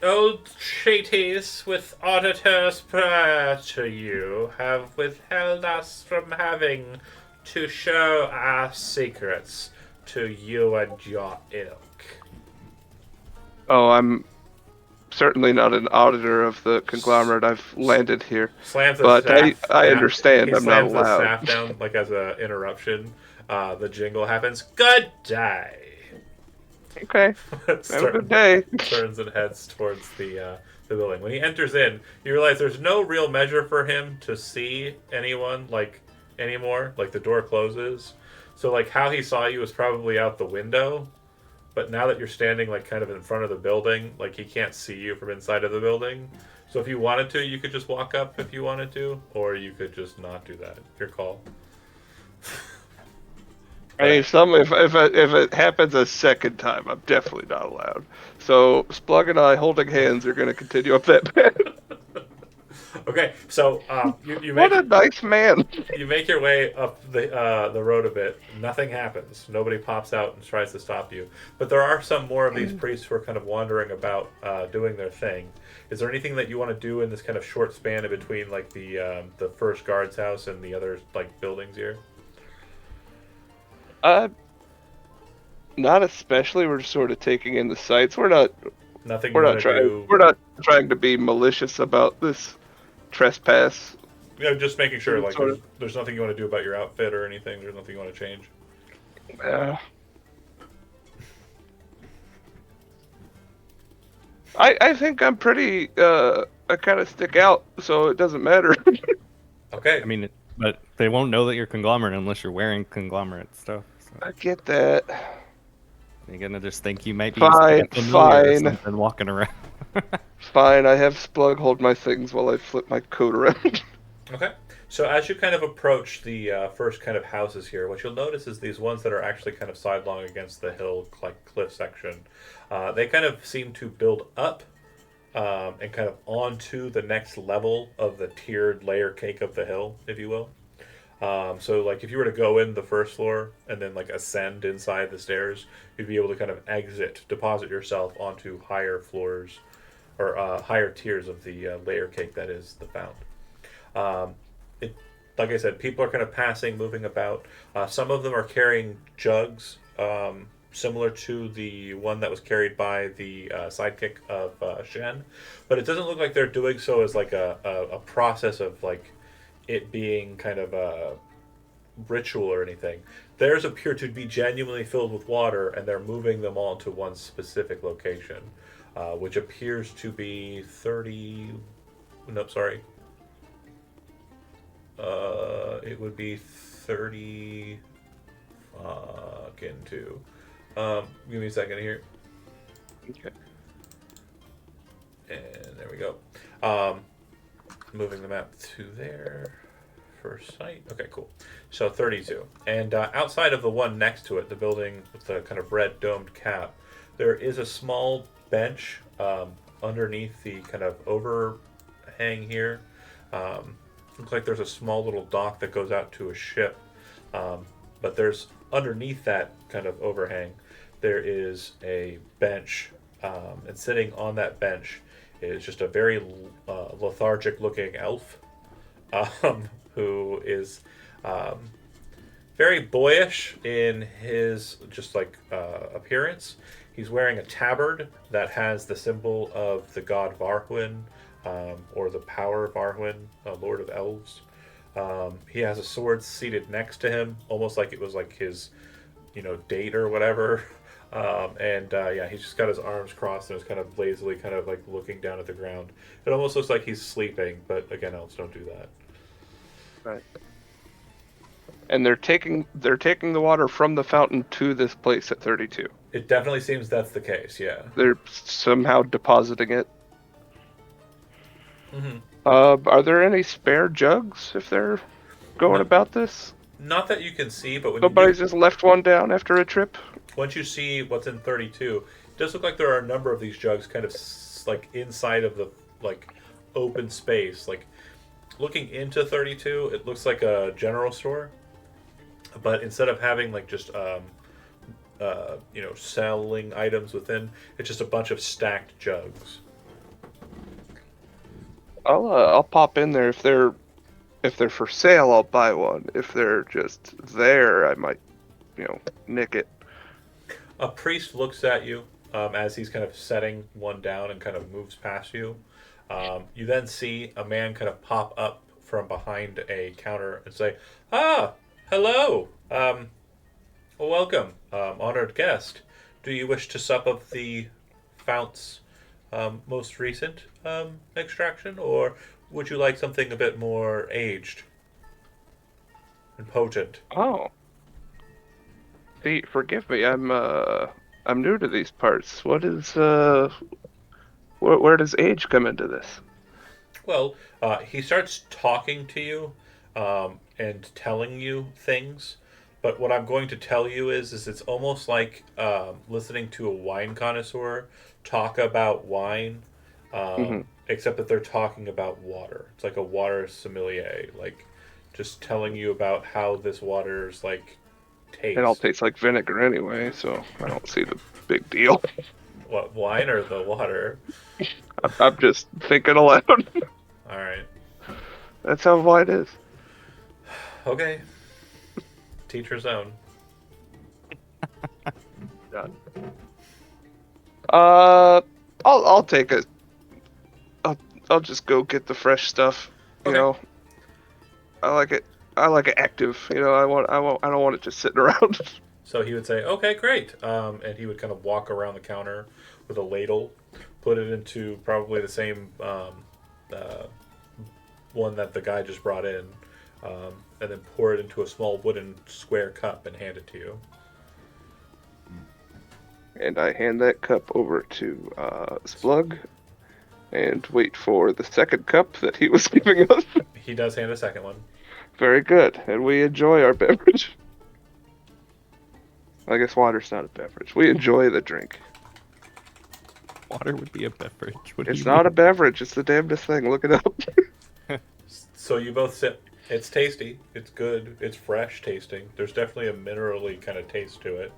Old treaties with auditors prior to you have withheld us from having to show our secrets to you and your ilk. Oh, I'm certainly not an auditor of the conglomerate. I've landed here. Slams the But staff I down. understand He I'm not slams the allowed. staff down like as an interruption. The jingle happens. Good day. Okay. Have a good day. Turns and heads towards the building. When he enters in, you realize there's no real measure for him to see anyone anymore. Like the door closes, so like how he saw you was probably out the window. But now that you're standing like kind of in front of the building, like he can't see you from inside of the building. So if you wanted to, you could just walk up if you wanted to, or you could just not do that. Your call. I mean, if it happens a second time, I'm definitely not allowed. So Splug and I, holding hands, are going to continue up that path. Okay, so you What make a nice man. you make your way up the road a bit. Nothing happens. Nobody pops out and tries to stop you. But there are some more of these priests who are kind of wandering about, doing their thing. Is there anything that you want to do in this kind of short span in between, like the first guard's house and the other like buildings here? Not especially. We're just sort of taking in the sights. We're not Nothing. We're you not wanna trying. do? We're not trying to be malicious about this trespass. Yeah, just making sure. Like, Sort of. there's nothing you want to do about your outfit or anything. There's nothing you want to change. I think I'm pretty. I kind of stick out, so it doesn't matter. Okay. I mean, but they won't know that you're conglomerate unless you're wearing conglomerate stuff. So I get that. they're gonna just think you might be Fine, familiar or fine. something walking around. Fine, I have Splug hold my things while I flip my coat around. Okay. So as you kind of approach the first kind of houses here, what you'll notice is these ones that are actually kind of sidelong against the hill, like cliff section. They kind of seem to build up and kind of onto the next level of the tiered layer cake of the hill, if you will. So like if you were to go in the first floor and then like ascend inside the stairs, you'd be able to kind of exit, deposit yourself onto higher floors or higher tiers of the layer cake that is the fount. It, like I said, people are kind of passing, moving about. Some of them are carrying jugs, similar to the one that was carried by the sidekick of Shen, but it doesn't look like they're doing so as like a process of like it being kind of a ritual or anything. Theirs appear to be genuinely filled with water, and they're moving them all to one specific location, which appears to be 30. No, sorry. It would be 30 fucking two. Give me a second here. Okay. And there we go. Moving the map to there. First site. Okay, cool. So 32. And outside of the one next to it, the building with the kind of red domed cap, there is a small bench underneath the kind of overhang here. Looks like there's a small little dock that goes out to a ship. But there's underneath that kind of overhang, there is a bench. And sitting on that bench is just a very lethargic looking elf who is very boyish in his just like appearance. He's wearing a tabard that has the symbol of the god Varhuin, or the power Varhuin, Lord of Elves. He has a sword seated next to him, almost like it was like his, date or whatever. Yeah, he's just got his arms crossed and is kind of lazily kind of like looking down at the ground. It almost looks like he's sleeping, but again, elves don't do that. Right. And they're taking the water from the fountain to this place at 32. It definitely seems that's the case, yeah. They're somehow depositing it. Mm-hmm. Are there any spare jugs if they're going No. about this? Not that you can see, but when Nobody's just left one down after a trip? once you see what's in 32, it does look like there are a number of these jugs kind of like inside of the like open space. Like looking into 32, it looks like a general store, but instead of having like just selling items within, it's just a bunch of stacked jugs. I'll pop in there if they're for sale. I'll buy one. If they're just there, I might, nick it. A priest looks at you as he's kind of setting one down and kind of moves past you. You then see a man kind of pop up from behind a counter and say, "Ah, hello. Welcome, honored guest. Do you wish to sup of the fount's most recent extraction, or would you like something a bit more aged and potent?" Oh. Forgive me. I'm new to these parts. What is where does age come into this? Well, he starts talking to you and telling you things. But what I'm going to tell you is it's almost like listening to a wine connoisseur talk about wine, except that they're talking about water. It's like a water sommelier, like just telling you about how this water's like taste. It all tastes like vinegar anyway, so I don't see the big deal. What, wine or the water? I'm just thinking aloud. All right. That's how wine is. Okay. Teacher's own. Done. I'll take it. I'll just go get the fresh stuff. You Okay. know, I like it. I like it active. I don't want it just sitting around. So he would say, "Okay, great," and he would kind of walk around the counter with a ladle put it into probably the same one that the guy just brought in, and then pour it into a small wooden square cup and hand it to you. And I hand that cup over to Splug and wait for the second cup that he was giving us. He does hand a second one. Very good. And we enjoy our beverage. I guess water's not a beverage. We enjoy the drink. Water would be a beverage. What do It's you not a mean? beverage. It's the damnedest thing. Look it up. So you both sip. It's tasty. It's good. It's fresh tasting. There's definitely a minerally kind of taste to it.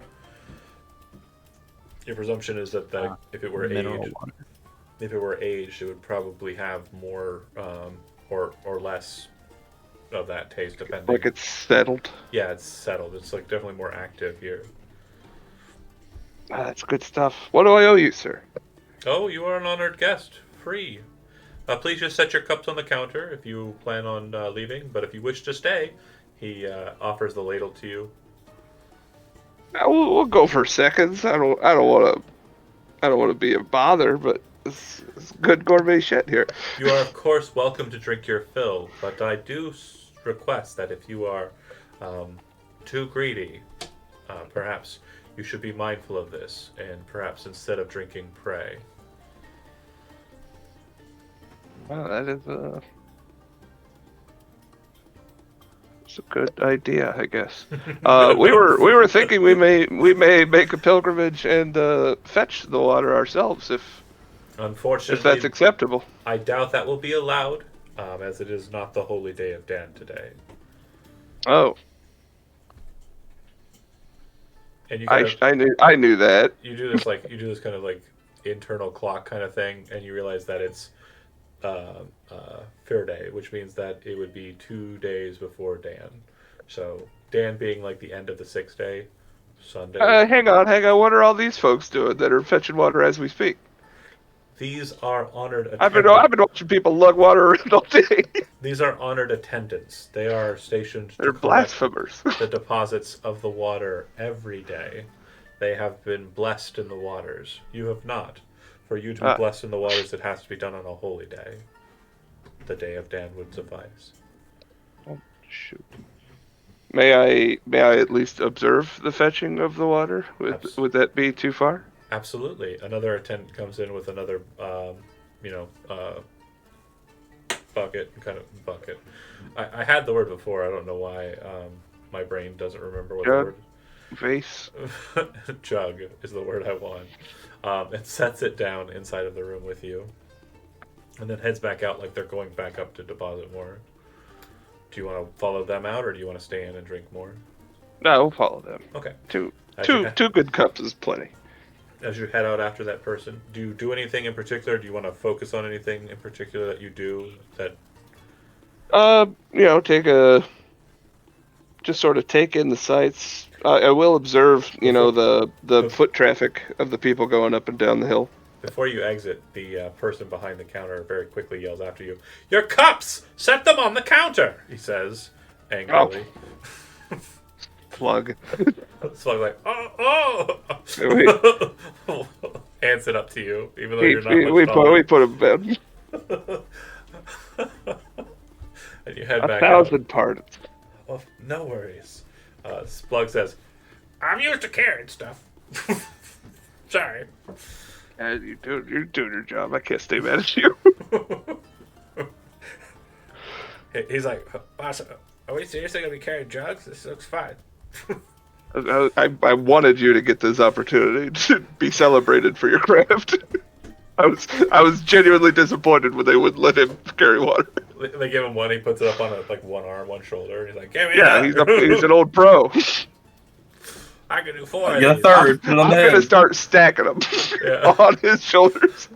Your presumption is that if it were Mineral aged, water. if it were aged, it would probably have more or less of that taste, depending. Like it's settled. Yeah, it's settled. It's like definitely more active here. Ah, that's good stuff. What do I owe you, sir? Oh, you are an honored guest. Free. Please just set your cups on the counter if you plan on leaving. But if you wish to stay, he offers the ladle to you. We'll go for seconds. I don't want to be a bother, but it's good gourmet shit here. You are, of course, welcome to drink your fill, but I do request that if you are too greedy, perhaps you should be mindful of this, and perhaps instead of drinking, pray. Wow, that is it's a good idea, I guess. We were thinking we may make a pilgrimage and fetch the water ourselves if Unfortunately, that's acceptable. I doubt that will be allowed, as it is not the holy day of Dan today. Oh, And you kind of, I knew that. you do this kind of like internal clock kind of thing, and you realize that it's Fair Day, which means that it would be 2 days before Dan. So Dan being like the end of the 6th day, Sunday. Hang on. What are all these folks doing that are fetching water as we speak? These are honored I've attendants. been watching people lug water around all day. These are honored attendants. They are stationed They're to collect blasphemers. the deposits of the water every day. They have been blessed in the waters. You have not. For you to be blessed in the waters, it has to be done on a holy day. The day of Dan would suffice. Oh, shoot. May I at least observe the fetching of the water? Would that be too far? Absolutely. Another attendant comes in with another, bucket. I had the word before. I don't know why. My brain doesn't remember what Jug? the word. Vase? Jug is the word I want. And sets it down inside of the room with you, and then heads back out like they're going back up to deposit more. Do you want to follow them out, or do you want to stay in and drink more? No, we'll follow them. Okay. Two As you good cups is plenty. As you head out after that person, do you do anything in particular? Do you want to focus on anything in particular that you do that? Take in the sights. I will observe, the foot traffic of the people going up and down the hill. Before you exit, the person behind the counter very quickly yells after you, "Your cups! Set them on the counter!" he says, angrily. Plug. So I'm like, oh! Hands it up to you, even though you're not much taller. We put him down. And you head 1,000 pardons. Oh, no worries. Splug says, "I'm used to carrying stuff." Sorry. You're doing your job. I can't stay mad at you. He's like, "Boss, are we seriously going to be carrying jugs? This looks fine." I wanted you to get this opportunity to be celebrated for your craft. I was genuinely disappointed when they wouldn't let him carry water. They give him one. He puts it up on one arm, one shoulder. And he's like, "Give me Yeah, that." he's an old pro. I can do 4 of Get a these. third. Put it on I'm the gonna head. start stacking them Yeah. on his shoulders.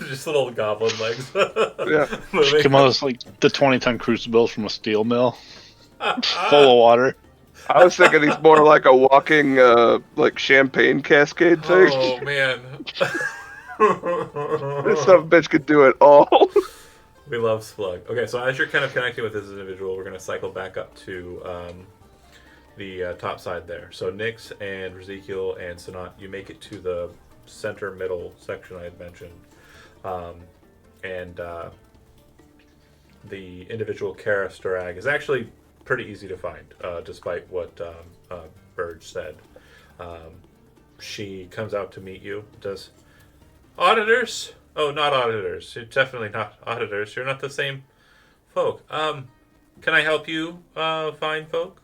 Just little goblin legs. Yeah. Moving. Come on, it's like the 20-ton crucibles from a steel mill, full of water. I was thinking he's more like a walking, champagne cascade thing. Oh man. This son of a bitch could do it all. We love Splug. Okay, so as you're kind of connecting with this individual, we're going to cycle back up to the top side there. So Nyx and Ezekiel and Sanat, you make it to the center middle section I had mentioned, and the individual Kara Storag is actually pretty easy to find, despite what Burge said. She comes out to meet you. Does auditors? Oh, not auditors. You're definitely not auditors. You're not the same folk. Can I help you find folk?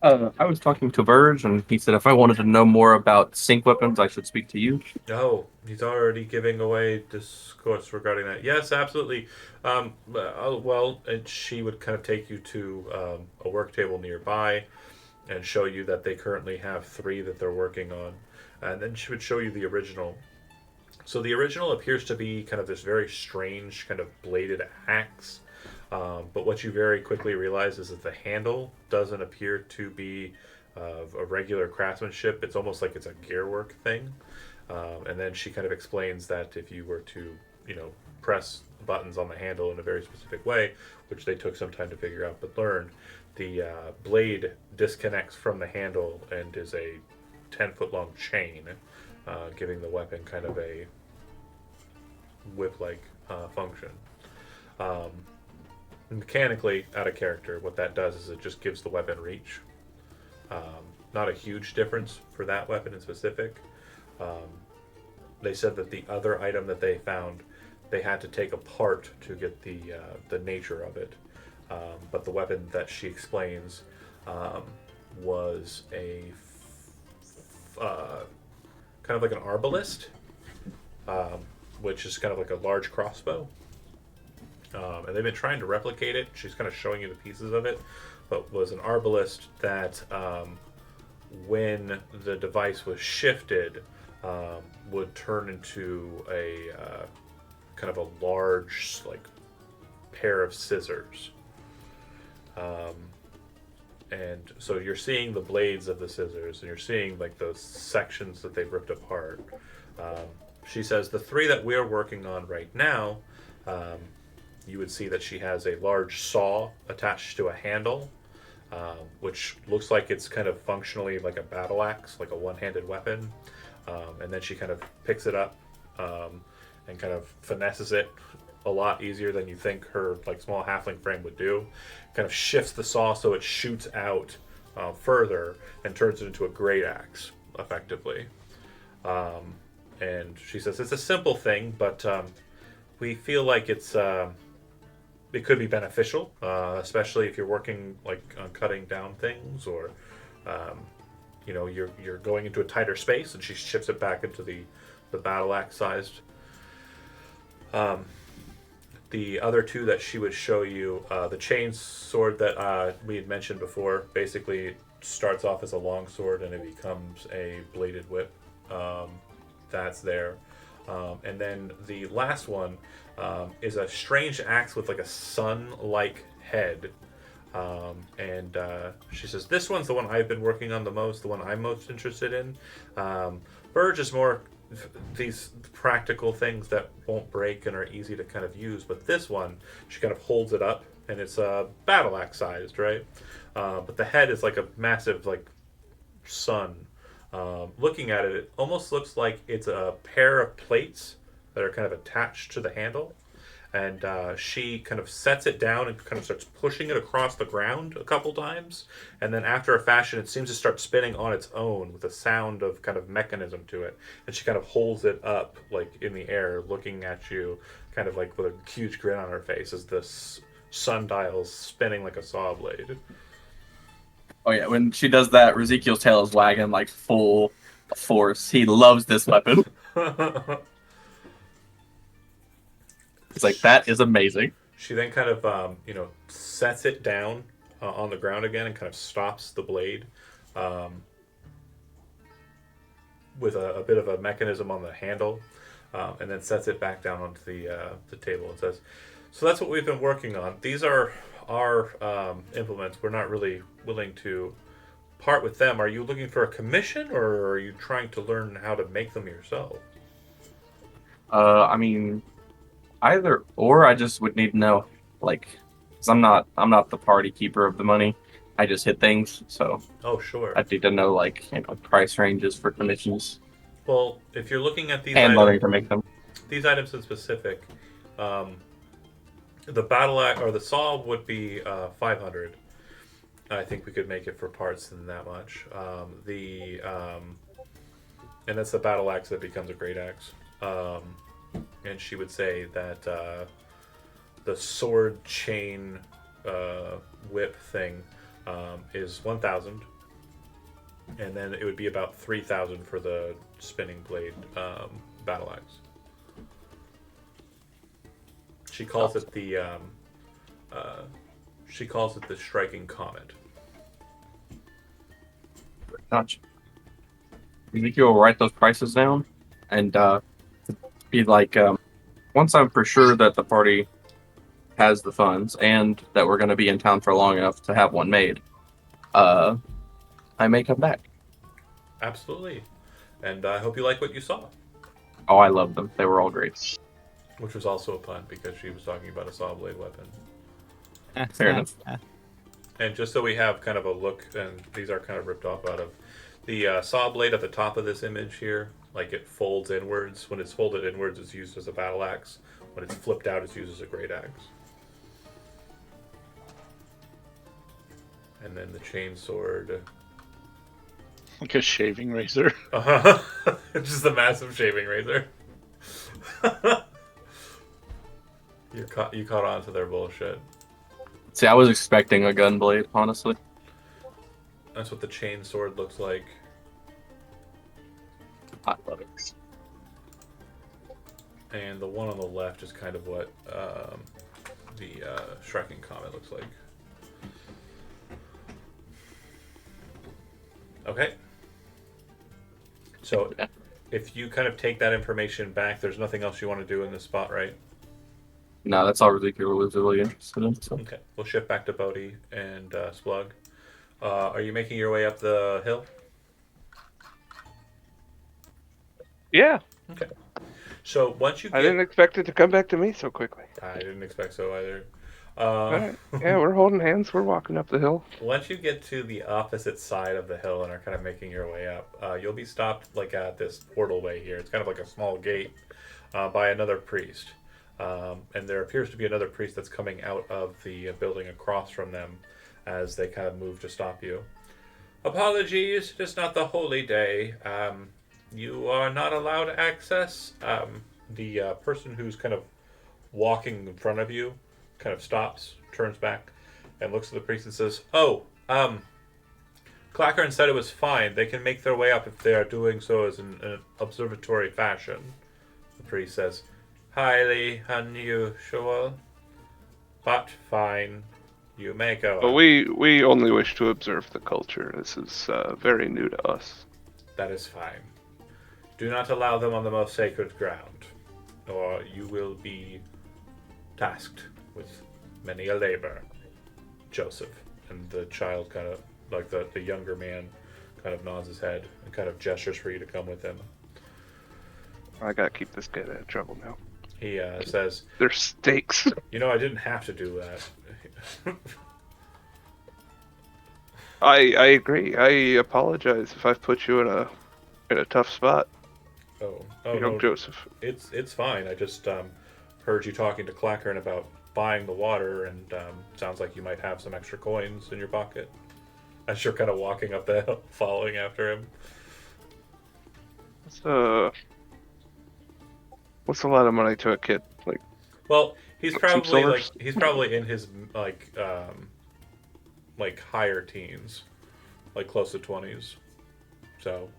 I was talking to Verge, and he said if I wanted to know more about sync weapons, I should speak to you. Oh, he's already giving away discourse regarding that. Yes, absolutely. She would kind of take you to a work table nearby and show you that they currently have 3 that they're working on. And then she would show you the original. So the original appears to be kind of this very strange kind of bladed axe. But what you very quickly realize is that the handle doesn't appear to be of a regular craftsmanship. It's almost like it's a gearwork thing. And then she kind of explains that if you were to, press buttons on the handle in a very specific way, which they took some time to figure out but learned, the blade disconnects from the handle and is a 10-foot long chain, giving the weapon kind of a whip-like function. Mechanically, out of character, what that does is it just gives the weapon reach. Not a huge difference for that weapon in specific. They said that the other item that they found, they had to take apart to get the nature of it. But the weapon that she explains was a kind of like an arbalist, which is kind of like a large crossbow. And they've been trying to replicate it. She's kind of showing you the pieces of it, but was an arbalist that when the device was shifted, would turn into a kind of a large, like, pair of scissors. And so you're seeing the blades of the scissors, and you're seeing like those sections that they've ripped apart. She says the 3 that we're working on right now, you would see that she has a large saw attached to a handle, which looks like it's kind of functionally like a battle axe, like a one-handed weapon. And then she kind of picks it up and kind of finesses it a lot easier than you think her like small halfling frame would do. Kind of shifts the saw so it shoots out further and turns it into a great axe, effectively. And she says it's a simple thing, but we feel like it could be beneficial, especially if you're working like on cutting down things, or you're going into a tighter space. And she shifts it back into the battle axe sized. The other 2 that she would show you, the chain sword that we had mentioned before, basically starts off as a long sword and it becomes a bladed whip. That's there. And then the last one is a strange axe with like a sun-like head. And she says, this one's the one I've been working on the most, the one I'm most interested in. Burge is more these practical things that won't break and are easy to kind of use, but this one, she kind of holds it up and it's battle axe sized, right? But the head is like a massive like sun. Looking at it, it almost looks like it's a pair of plates that are kind of attached to the handle. And she kind of sets it down and kind of starts pushing it across the ground a couple times. And then after a fashion, it seems to start spinning on its own with a sound of kind of mechanism to it. And she kind of holds it up like in the air, looking at you kind of like with a huge grin on her face as the sundial's spinning like a saw blade. Oh yeah, when she does that, Ezekiel's tail is wagging like full force. He loves this weapon. It's like, that is amazing. She then kind of, sets it down on the ground again and kind of stops the blade with a bit of a mechanism on the handle, and then sets it back down onto the table and says, so that's what we've been working on. These are our implements. We're not really willing to part with them. Are you looking for a commission, or are you trying to learn how to make them yourself? I mean, either or. I just would need to know, like, 'cause I'm not the party keeper of the money. I just hit things, so Oh, sure. I need to know, like, price ranges for commissions. Well, if you're looking at these and items, learning to make them. these items in specific, the battle axe or the saw would be 500. I think we could make it for parts than that much. And that's the battle axe that becomes a great axe. And she would say that the sword chain whip thing is 1,000, and then it would be about 3,000 for the spinning blade battle axe. She calls it the striking comet. Gotcha. You think you'll write those prices down and be like, once I'm for sure that the party has the funds and that we're going to be in town for long enough to have one made, I may come back. Absolutely, and I hope you like what you saw. Oh, I love them. They were all great. Which was also a pun because she was talking about a saw blade weapon. Fair enough. And just so we have kind of a look, and these are kind of ripped off out of the saw blade at the top of this image here, like it folds inwards. When it's folded inwards, it's used as a battle axe. When it's flipped out, it's used as a great axe. And then the chain sword. Like a shaving razor. Just a massive shaving razor. You caught on to their bullshit. See, I was expecting a gun blade, honestly. That's what the chain sword looks like. I love it. And the one on the left is kind of what the striking comet looks like. Okay. So, if you kind of take that information back, there's nothing else you want to do in this spot, right? No, that's all Ezekiel was really interested in. So. Okay. We'll shift back to Bodhi and Splug. Are you making your way up the hill? Yeah, Okay. So once you I get, didn't expect it to come back to me so quickly. I didn't expect so either. Alright. Yeah, we're holding hands. We're walking up the hill. Once you get to the opposite side of the hill and are kind of making your way up, you'll be stopped like at this portal way here. It's kind of like a small gate by another priest. And there appears to be another priest that's coming out of the building across from them as they kind of move to stop you. Apologies, it is not the holy day. You are not allowed access. The person who's kind of walking in front of you kind of stops, turns back, and looks at the priest and says, "Oh, Clackern said it was fine. They can make their way up if they are doing so as an observatory fashion." The priest says, "Highly unusual, but fine. You may go But up." we only wish to observe the culture. This is very new to us. That is fine. Do not allow them on the most sacred ground, or you will be tasked with many a labor. Joseph. And the child kind of, like the younger man, kind of nods his head and kind of gestures for you to come with him. I gotta keep this kid out of trouble now. He says, There's stakes. "You know, I didn't have to do that." I agree. I apologize if I've put you in a tough spot. Oh, Young no, Joseph. it's fine. I just heard you talking to Clackern about buying the water, and sounds like you might have some extra coins in your pocket. As you're kind of walking up the hill, following after him. What's a lot of money to a kid? Like, Well, he's Some probably silvers? he's probably in his like higher teens, like close to 20s. So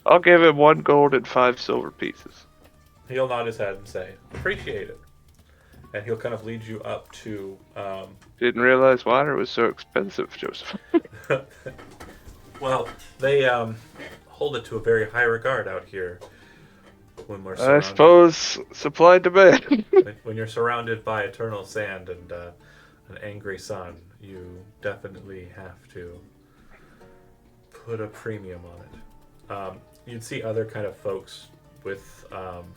I'll give him 1 gold and 5 silver pieces. he'll nod his head and say, "Appreciate it," and he'll kind of lead you up to. Didn't realize water was so expensive, Joseph. Well, they hold it to a very high regard out here. When we're I surrounded, suppose supply and demand. when you're surrounded by eternal sand and an angry sun, you definitely have to put a premium on it. You'd see other kind of folks with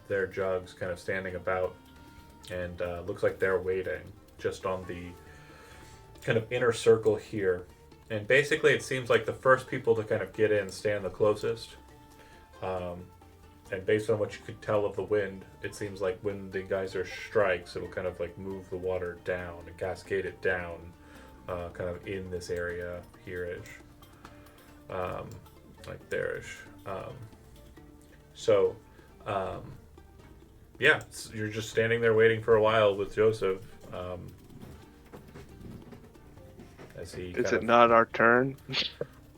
their jugs kind of standing about, and looks like they're waiting just on the kind of inner circle here. And basically, it seems like the first people to kind of get in stand the closest, And based on what you could tell of the wind, it seems like when the geyser strikes, it'll kind of like move the water down and cascade it down, kind of in this area here-ish, like there-ish. So, yeah, you're just standing there waiting for a while with Joseph. As he Is it not our turn?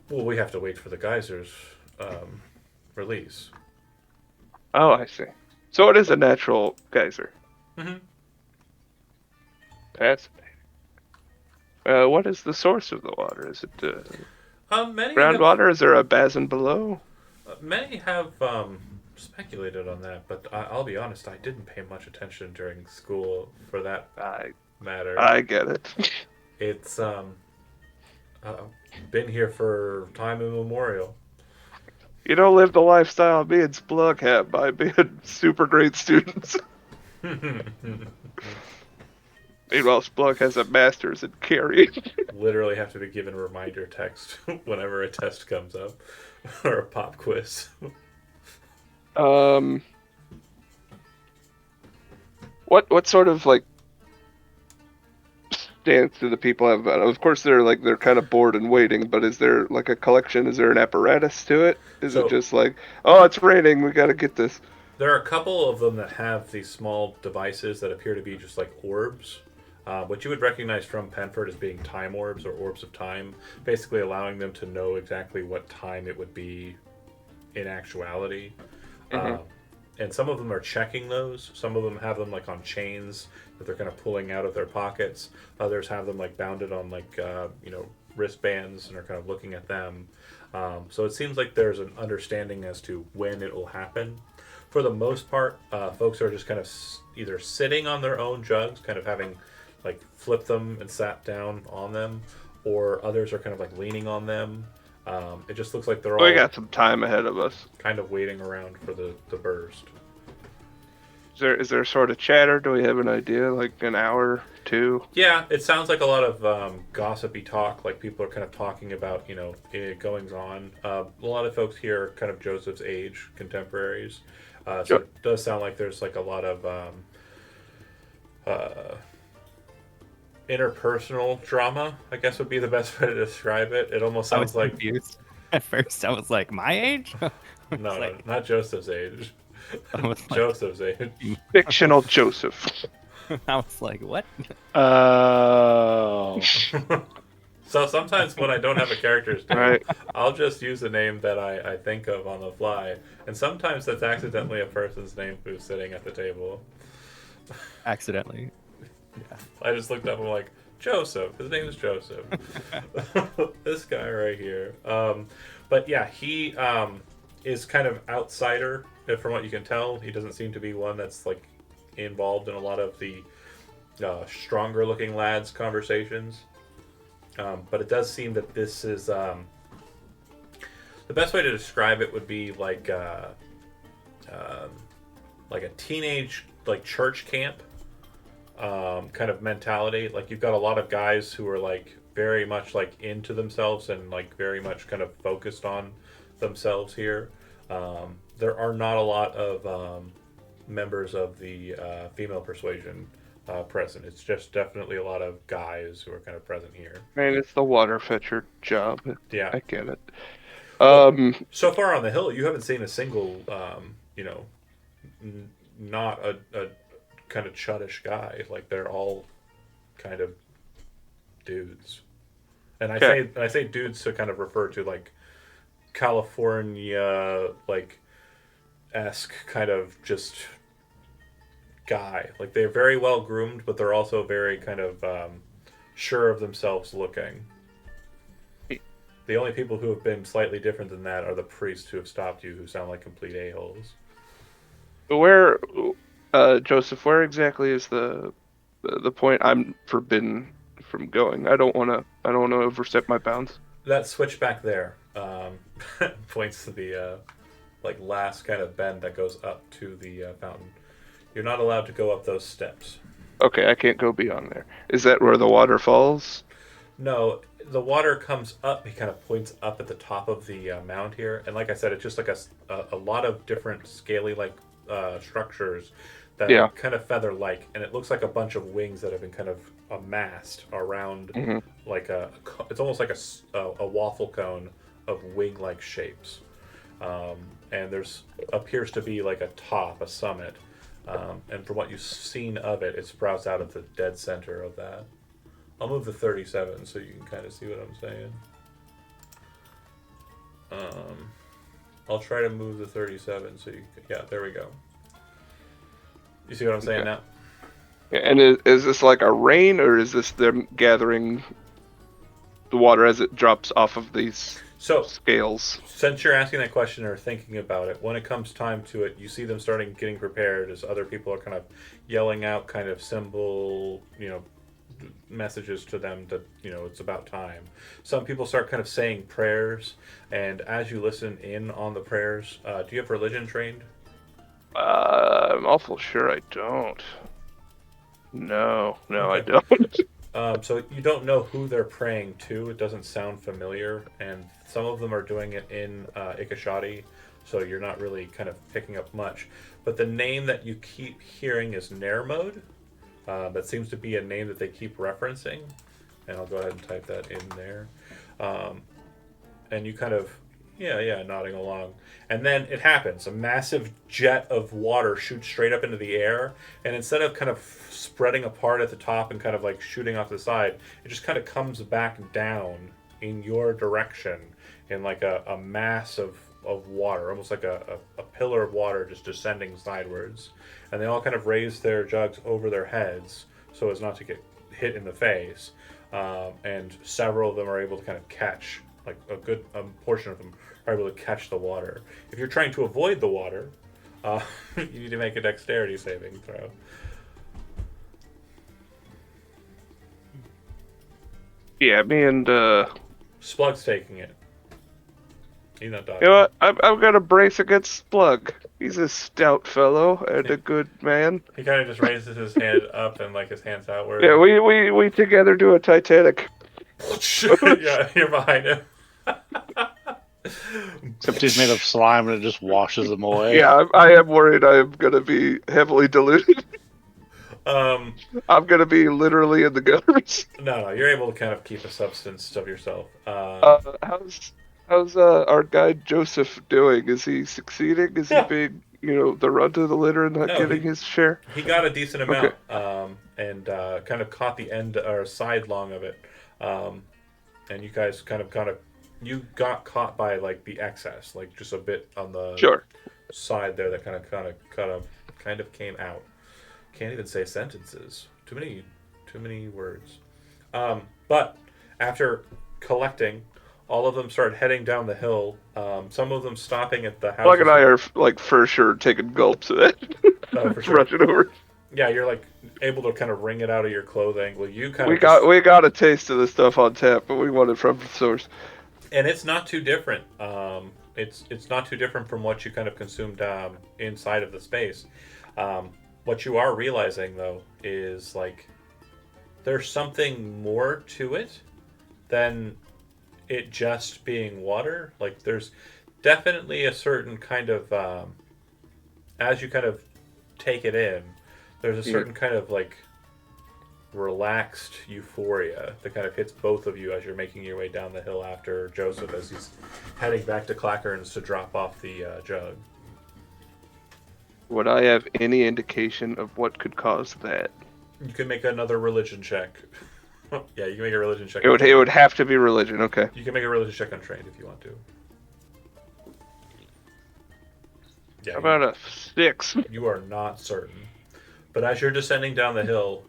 Well, we have to wait for the geyser's release. Oh, I see. So it is a natural geyser. Mm-hmm. Fascinating. What is the source of the water? Is it Many groundwater? Is there a basin below? Many have speculated on that, but I'll be honest, I didn't pay much attention during school for that matter. I get it. It's been here for time immemorial. You don't live the lifestyle me and Splug have by being super great students. Meanwhile, Splug has a master's in carrying. Literally have to be given reminder text whenever a test comes up or a pop quiz. What sort of like stance do the people have about it? Of course, they're kind of bored and waiting, but is there like a collection? Is there an apparatus to it? Is it just like, oh, it's raining, we got to get this? There are a couple of them that have these small devices that appear to be just like orbs. What you would recognize from Penford as being time orbs or orbs of time, basically allowing them to know exactly what time it would be in actuality. Mm-hmm. And some of them are checking those. Some of them have them like on chains that they're kind of pulling out of their pockets. Others have them like bounded on like wristbands and are kind of looking at them. So it seems like there's an understanding as to when it will happen. For the most part, folks are just kind of either sitting on their own jugs, kind of having like flipped them and sat down on them, or others are kind of like leaning on them. It just looks like they're all We got some time ahead of us. kind of waiting around for the burst. Is there sort of chatter? Do we have an idea? Like an hour, two? Yeah, it sounds like a lot of gossipy talk. Like people are kind of talking about, goings on. A lot of folks here are kind of Joseph's age, contemporaries. So it does sound like there's like a lot of interpersonal drama, I guess would be the best way to describe it. It almost I was sounds like confused. At first, I was like, my age? no, not Joseph's age. I was like, Joseph's age. Fictional Joseph. I was like, what? Oh. So sometimes when I don't have a character's name, Right. I'll just use a name that I think of on the fly. And sometimes that's accidentally a person's name who's sitting at the table. Accidentally. I just looked up and I'm like, Joseph. His name is Joseph. This guy right here. But yeah, he is kind of outsider from what you can tell. He doesn't seem to be one that's like involved in a lot of the stronger looking lads' conversations. But it does seem that this is the best way to describe it would be like a teenage like church camp kind of mentality. Like you've got a lot of guys who are like very much like into themselves and like very much kind of focused on themselves here. There are not a lot of members of the female persuasion present. It's just definitely a lot of guys who are kind of present here. Man, it's the water fetcher job. Yeah. I get it. So far on the hill, you haven't seen a single, not a kind of chuddish guy. Like they're all kind of dudes, and I say dudes to kind of refer to like California like esque kind of just guy. Like they're very well groomed, but they're also very kind of sure of themselves looking. The only people who have been slightly different than that are the priests who have stopped you, who sound like complete a-holes. Where, Joseph? Where exactly is the point I'm forbidden from going? I don't want to overstep my bounds. That switch back there points to the like last kind of bend that goes up to the fountain. You're not allowed to go up those steps. Okay, I can't go beyond there. Is that where the water falls? No, the water comes up. He kind of points up at the top of the mound here, and like I said, it's just like a lot of different scaly like structures that Yeah. are kind of feather-like, and it looks like a bunch of wings that have been kind of amassed around like it's almost like a waffle cone of wing-like shapes. And there's appears to be like a top, a summit, and from what you've seen of it, it sprouts out of the dead center of that. I'll move the 37 so you can kind of see what I'm saying. I'll try to move the 37 so you can, yeah, there we go. You see what I'm saying now? And is this like a rain, or is this them gathering the water as it drops off of these So, scales? since you're asking that question or thinking about it, when it comes time to it, you see them starting getting prepared as other people are kind of yelling out kind of symbol, messages to them that, it's about time. Some people start kind of saying prayers, and as you listen in on the prayers, do you have religion trained? I'm awful sure I don't. No, I don't. So you don't know who they're praying to. It doesn't sound familiar, and some of them are doing it in Ikashadi, so you're not really kind of picking up much. But the name that you keep hearing is Nermode. That seems to be a name that they keep referencing, and I'll go ahead and type that in there. And you kind of, nodding along. And then it happens. A massive jet of water shoots straight up into the air, and instead of kind of spreading apart at the top and kind of like shooting off the side, it just kind of comes back down in your direction in like a mass of water, almost like a pillar of water just descending sidewards. And they all kind of raise their jugs over their heads so as not to get hit in the face. And several of them are able to kind of catch, like a good portion of them are able to catch the water. If you're trying to avoid the water, you need to make a dexterity saving throw. Yeah, me and Splug's taking it. He's not dodging. you know what? I'm gonna brace against Splug. He's a stout fellow and a good man. He kind of just raises his hand up and like his hands outward. Yeah, we together do a Titanic. Yeah, you're behind him. Except he's made of slime and it just washes them away. Yeah, I am worried I am gonna be heavily diluted. Um, I'm gonna be literally in the gutters. no, you're able to kind of keep a substance of yourself. How's our guy Joseph doing? Is he succeeding? Is Yeah. he being, the runt of the litter and not No, getting his share? He got a decent amount, and kind of caught the end or sidelong of it. And you guys you got caught by like the excess, like just a bit on the Sure. side there that kind of came out. Can't even say sentences. Too many words. But after collecting, all of them started heading down the hill. Some of them stopping at the house. Plug and I are like for sure taking gulps of that. Oh, for sure. Rushing over. Yeah, you're like able to kind of wring it out of your clothing. Well, you kind We of got a taste of the stuff on tap, but we want it from the source. and it's not too different. It's not too different from what you kind of consumed inside of the space. What you are realizing though is like there's something more to it than it just being water. Like there's definitely a certain kind of as you kind of take it in, there's a certain kind of like relaxed euphoria that kind of hits both of you as you're making your way down the hill after Joseph as he's heading back to Clackerns to drop off the jug. Would I have any indication of what could cause that? You can make another religion check. Yeah, you can make a religion check. It would have to be religion. Okay. You can make a religion check on trained if you want to. Yeah, How about a 6? you are not certain. But as you're descending down the hill,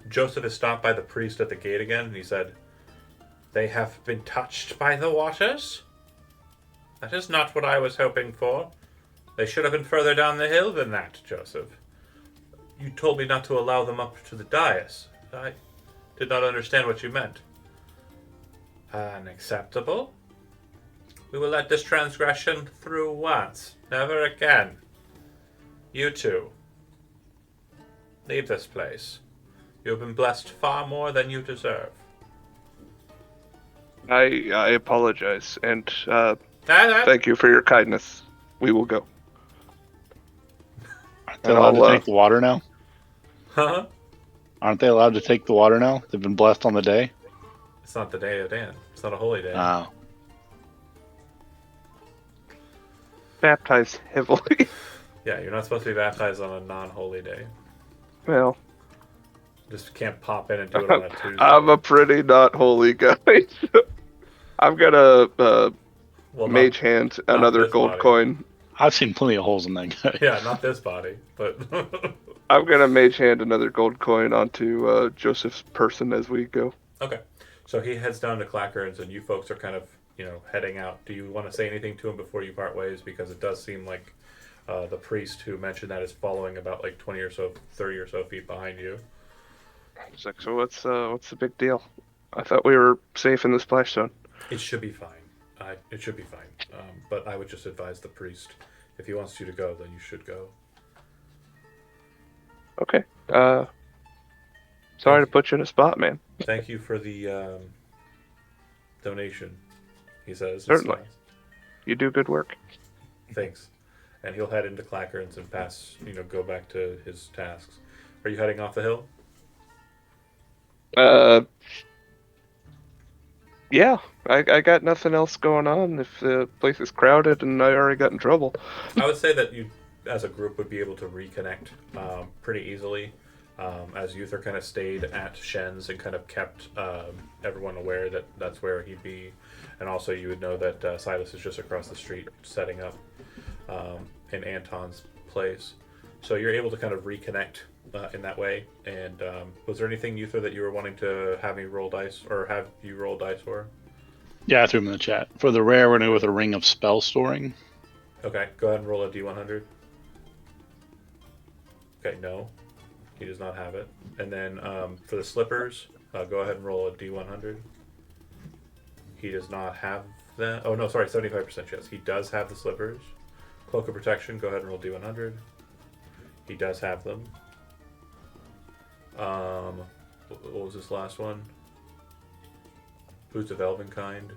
Joseph is stopped by the priest at the gate again, and he said, "They have been touched by the waters? That is not what I was hoping for. They should have been further down the hill than that, Joseph. You told me not to allow them up to the dais. I did not understand what you meant." "Unacceptable. We will let this transgression through once, never again. You two, leave this place. You have been blessed far more than you deserve." I apologize, and Ah, thank you for your kindness. We will go. Aren't they And allowed to I'll, take the water now? Huh? Aren't they allowed to take the water now? They've been blessed on the day. It's not the day of Dan. It's not a holy day. Oh. baptize heavily. Yeah, you're not supposed to be baptized on a non-holy day. Well, Just can't pop in and do it on a Tuesday. I'm a pretty not holy guy. I'm gonna Well, mage hand not another this gold body. coin. I've seen plenty of holes in that guy. Yeah, not this body, but I'm gonna mage hand another gold coin onto Joseph's person as we go. okay. So he heads down to Clackerns, and you folks are kind of, heading out. Do you want to say anything to him before you part ways? Because it does seem like the priest who mentioned that is following about like 20 or so, 30 or so feet behind you. It's like, so what's the big deal? I thought we were safe in the splash zone. It should be fine. It should be fine. But I would just advise the priest, if he wants you to go, then you should go. Okay. Sorry to put you in a spot, man. Thank you for the donation, he says. Certainly. You do good work. Thanks. And he'll head into Clackerns and go back to his tasks. Are you heading off the hill? Yeah. I got nothing else going on. If the place is crowded and I already got in trouble. I would say that you, as a group, would be able to reconnect pretty easily. As Uther kind of stayed at Shen's and kind of kept everyone aware that that's where he'd be. And also you would know that Silas is just across the street setting up in Anton's place. So you're able to kind of reconnect in that way. And was there anything, Uther, that you were wanting to have me roll dice, or have you roll dice for? Yeah, I threw him in the chat. For the rare, we're going to go with a ring of spell storing. Okay, go ahead and roll a d100. Okay, no. He does not have it. And then for the slippers, go ahead and roll a d100. He does not have that. Oh, no, sorry, 75% chance. He does have the slippers. Cloak of Protection, go ahead and roll d100. He does have them. What was this last one? Boots of Elvenkind.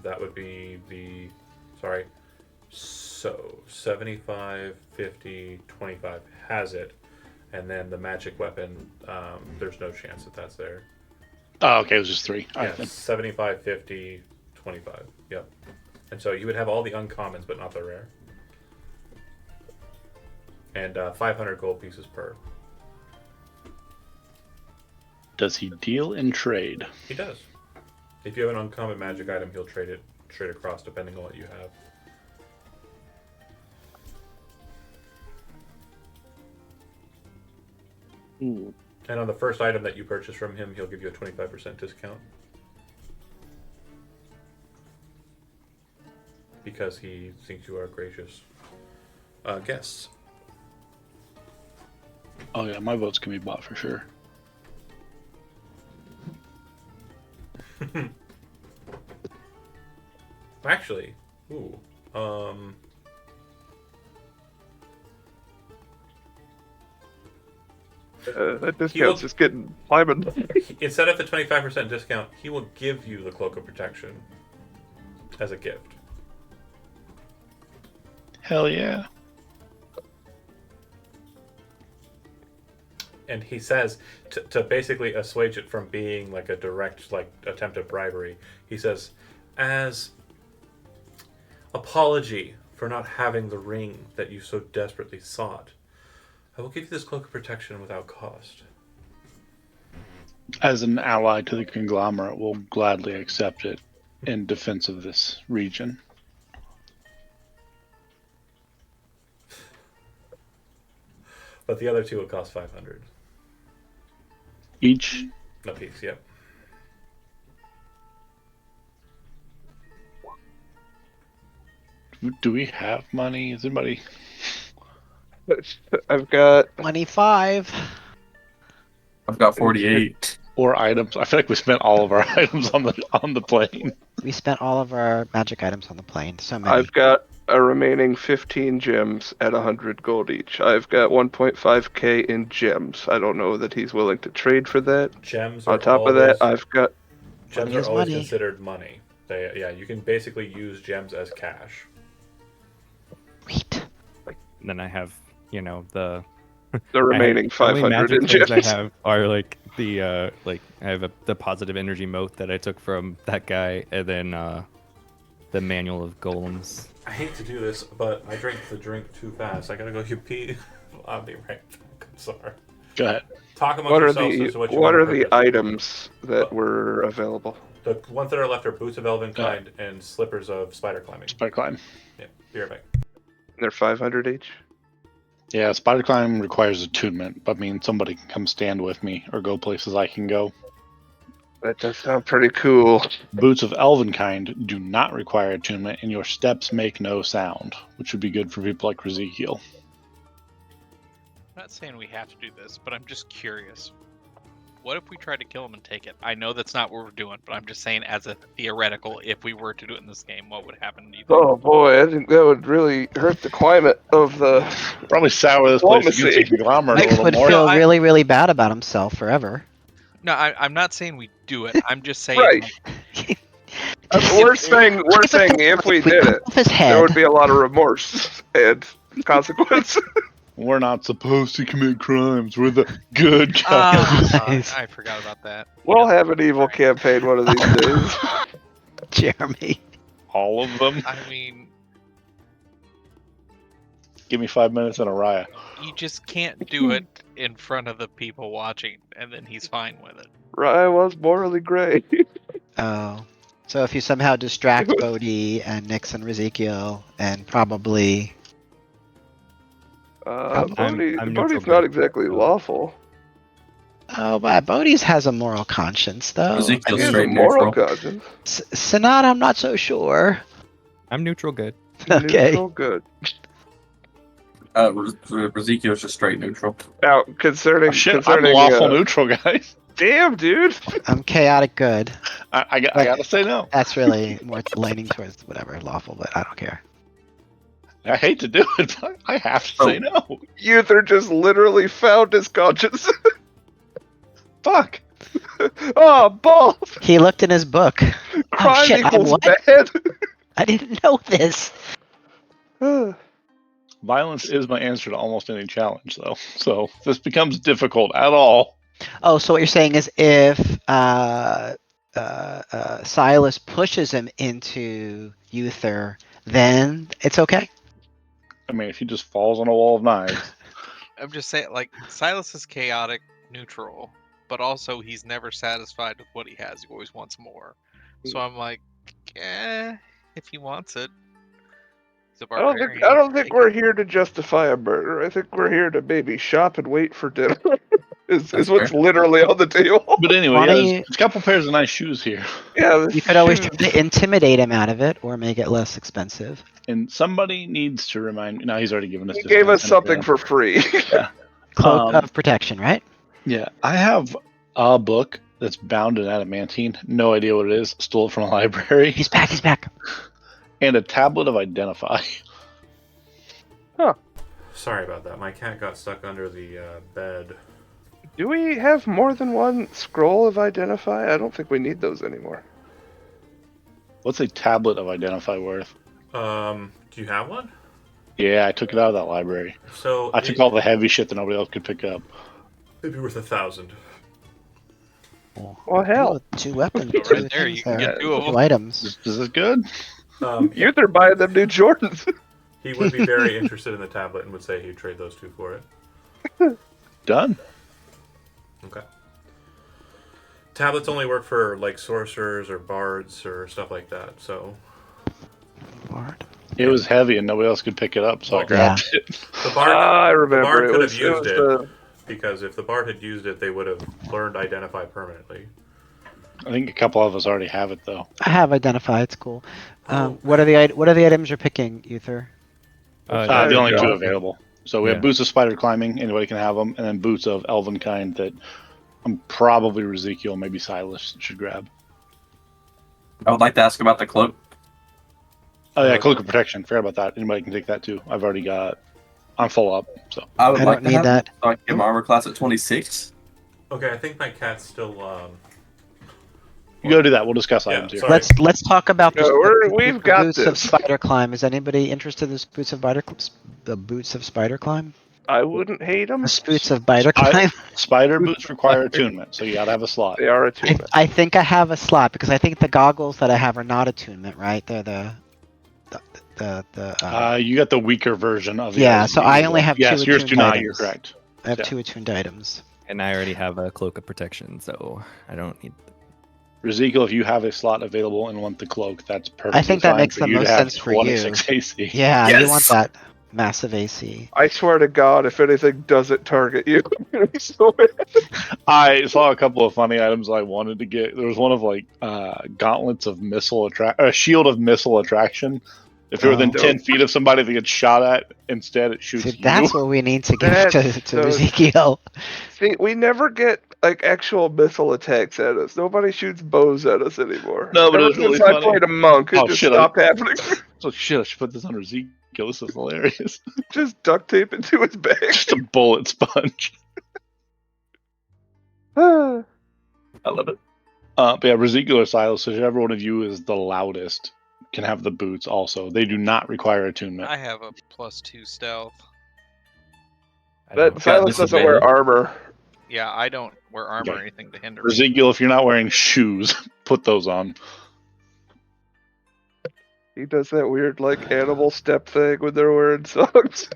That would be the... Sorry. So, 75, 50, 25 has it. And then the magic weapon, there's no chance that that's there. Oh, okay, it was just 3. Yeah, 75, 50, 25. Yep. And so you would have all the uncommons, but not the rare. And 500 gold pieces per. Does he deal in trade? He does. If you have an uncommon magic item, he'll trade it straight across, depending on what you have. And on the first item that you purchase from him, he'll give you a 25% discount. Because he thinks you are gracious guests. Oh yeah, my votes can be bought for sure. Actually, That discount's just getting climbing. instead of the 25% discount, he will give you the Cloak of Protection as a gift. Hell yeah. And he says, to basically assuage it from being like a direct attempt at bribery, he says, as apology for not having the ring that you so desperately sought, I will give you this Cloak of Protection without cost. As an ally to the conglomerate, we'll gladly accept it in defense of this region. But the other two will cost 500 Each? a piece. Yep. Do we have money? Is anybody... I've got 25. I've got 48. Or items? I feel like we spent all of our items on the plane. We spent all of our magic items on the plane. So many. I've got a remaining 15 gems at 100 gold each. I've got 1.5k in gems. I don't know that he's willing to trade for that. Gems On are top of that, I've got Gems Money are is always money. considered money. You can basically use gems as cash. Sweet. And then I have, the The remaining the only 500 magic in things I gems. have are like the I have the positive energy mote that I took from that guy, and then the manual of golems. I hate to do this, but I drank the drink too fast. I gotta go pee. I'll be right back. I'm sorry. Go ahead. Talk amongst What are yourselves the as to what you what want are to the purchase. items that were available? The ones that are left are boots of Elvenkind and slippers of spider climbing. Spider climb. Yeah, be right back. They're 500 each. Yeah, spider climb requires attunement, but I mean somebody can come stand with me or go places I can go. That does sound pretty cool. Boots of Elvenkind do not require attunement, and your steps make no sound, which would be good for people like Ezekiel. I'm not saying we have to do this, but I'm just curious. What if we tried to kill him and take it? I know that's not what we're doing, but I'm just saying as a theoretical, if we were to do it in this game, what would happen? Do you think? Oh boy, I think that would really hurt the climate of the. Probably sour this place Diplomacy. against the conglomerate a Nick little would more. feel I- really, really bad about himself forever. No, I'm not saying we do it. I'm just saying. Right. We're saying if we did cut it, off his there head, would be a lot of remorse and consequence. We're not supposed to commit crimes. We're the good guys. I forgot about that. We'll have an evil campaign one of these days. Jeremy. All of them. I mean, Give me 5 minutes and a riot. you just can't do it in front of the people watching, and then he's fine with it. Ryan was morally gray. Oh. So if you somehow distract Bodhi and Nix and Ezekiel and probably I'm Bodhi's neutral not good. exactly lawful. but Bodhi's has a moral conscience though. Ezekiel's He has a straight moral neutral. conscience. Sanat, I'm not so sure. I'm neutral good. Okay. Neutral good. Ezekiel's just straight neutral. Now, concerning Shit, I'm concerning lawful neutral, guys. damn, dude. I'm chaotic good. I gotta say no. That's really more leaning towards whatever lawful, but I don't care. I hate to do it, but I have to say no. Uther just literally found his conscience. Fuck. Oh, balls. He looked in his book. Crime shit, I equals what? bad. I didn't know this. Violence is my answer to almost any challenge, though. So if this becomes difficult at all, Oh, so what you're saying is if Silas pushes him into Uther, then it's okay? I mean, if he just falls on a wall of knives, I'm just saying, like, Silas is chaotic, neutral, but also he's never satisfied with what he has. He always wants more. So I'm like, if he wants it. He's a I don't barbarian. think we're here to justify a murder. I think we're here to maybe shop and wait for dinner. is what's literally on the table. but anyway, Why yeah, don't there's a couple pairs of nice shoes here, Yeah, You could always try to intimidate him out of it or make it less expensive. and somebody needs to remind me. No, he's already given us. he this gave us benefit. something for free. Cloak Um, of protection, right? Yeah, I have a book that's bound in adamantine. No idea what it is. Stole it from a library. He's back, he's back. And a tablet of identify. Sorry about that. My cat got stuck under the bed. Do we have more than one scroll of identify? I don't think we need those anymore. What's a tablet of identify worth? Do you have one? Yeah, I took it out of that library. So I took all the heavy shit that nobody else could pick up. it'd be worth 1,000. Well, hell. Two weapons. Go two right there, you things can get there, two of them. two items. Is this good? Uther buying them new Jordans. He would be very interested in the tablet and would say he'd trade those two for it. Done. Okay. Tablets only work for like sorcerers or bards or stuff like that. So Lord. It was heavy and nobody else could pick it up, so I Yeah. grabbed it. the bard, I the remember. bard It could was, have used it, the- because if the bard had used it, they would have learned identify permanently. I think a couple of us already have it though. I have identified. It's cool. What are the items you're picking, Uther? The only go. two available. So we Yeah. have boots of spider climbing, anybody can have them, and then boots of elven kind that I'm probably Ezekiel, maybe Silas should grab. I would like to ask about the cloak. Oh yeah, cloak of protection. Forgot about that. Anybody can take that too. I'm full up. So I would I like don't to need have that. it, so I can get my armor class at 26. Okay, I think my cat's still You go do that. We'll discuss items here. sorry. Let's talk about No, we've got boots of this. spider climb. Is anybody interested in the boots of spider climb? I wouldn't hate them. The boots of spider I- climb. Spider boots require attunement, so you gotta have a slot. They are attunement. I think I have a slot because I think the goggles that I have are not attunement, right? They're the You got the weaker version of the Yeah, items so you I usually only get. have Yes, two yours do attuned not. items. You're correct. I have yeah. 2 attuned items. And I already have a cloak of protection, so I don't need. Ezekiel, if you have a slot available and want the cloak, that's perfect. I think that makes the most sense for you. 26 AC. Yeah, you Yes! want that massive AC. I swear to God, if anything doesn't target you, I'm gonna be so mad. I saw a couple of funny items I wanted to get. There was one of like gauntlets of missile shield of missile attraction. If you're within Oh. 10 feet of somebody that gets shot at, instead it shoots See, you. that's what we need to give That's to so- Ezekiel. See, we never get like actual missile attacks at us. Nobody shoots bows at us anymore. No, but Ever it's really since I funny. played a monk, it Oh, just shit, stopped happening. So shit, I should put this under Ezekiel. This is hilarious. Just duct tape into his back. Just a bullet sponge. Ah. I love it. But yeah, Ezekiel or Silas, whichever one of you is the loudest, can have the boots also. They do not require attunement. I have a +2 stealth. I That don't- Silas doesn't wear armor. Yeah, I don't wear armor or Okay. anything to hinder me. Ezekiel, if you're not wearing shoes, put those on. He does that weird like animal step thing when they're wearing socks.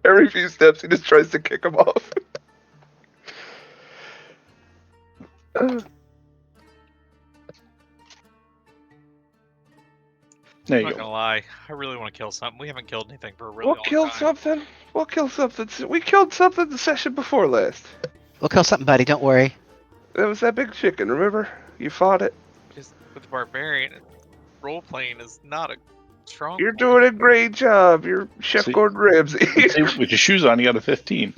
Every few steps, he just tries to kick them off. There I'm you not go. gonna lie, I really want to kill something. We haven't killed anything for a really We'll long kill time. something. We'll kill something. We killed something the session before last. We'll kill something, buddy. Don't worry. That was that big chicken, remember? You fought it. Just with the barbarian, role playing is not a strong. You're point. doing a great job. You're Chef See- Gordon Ramsay. See, with your shoes on, you got a 15.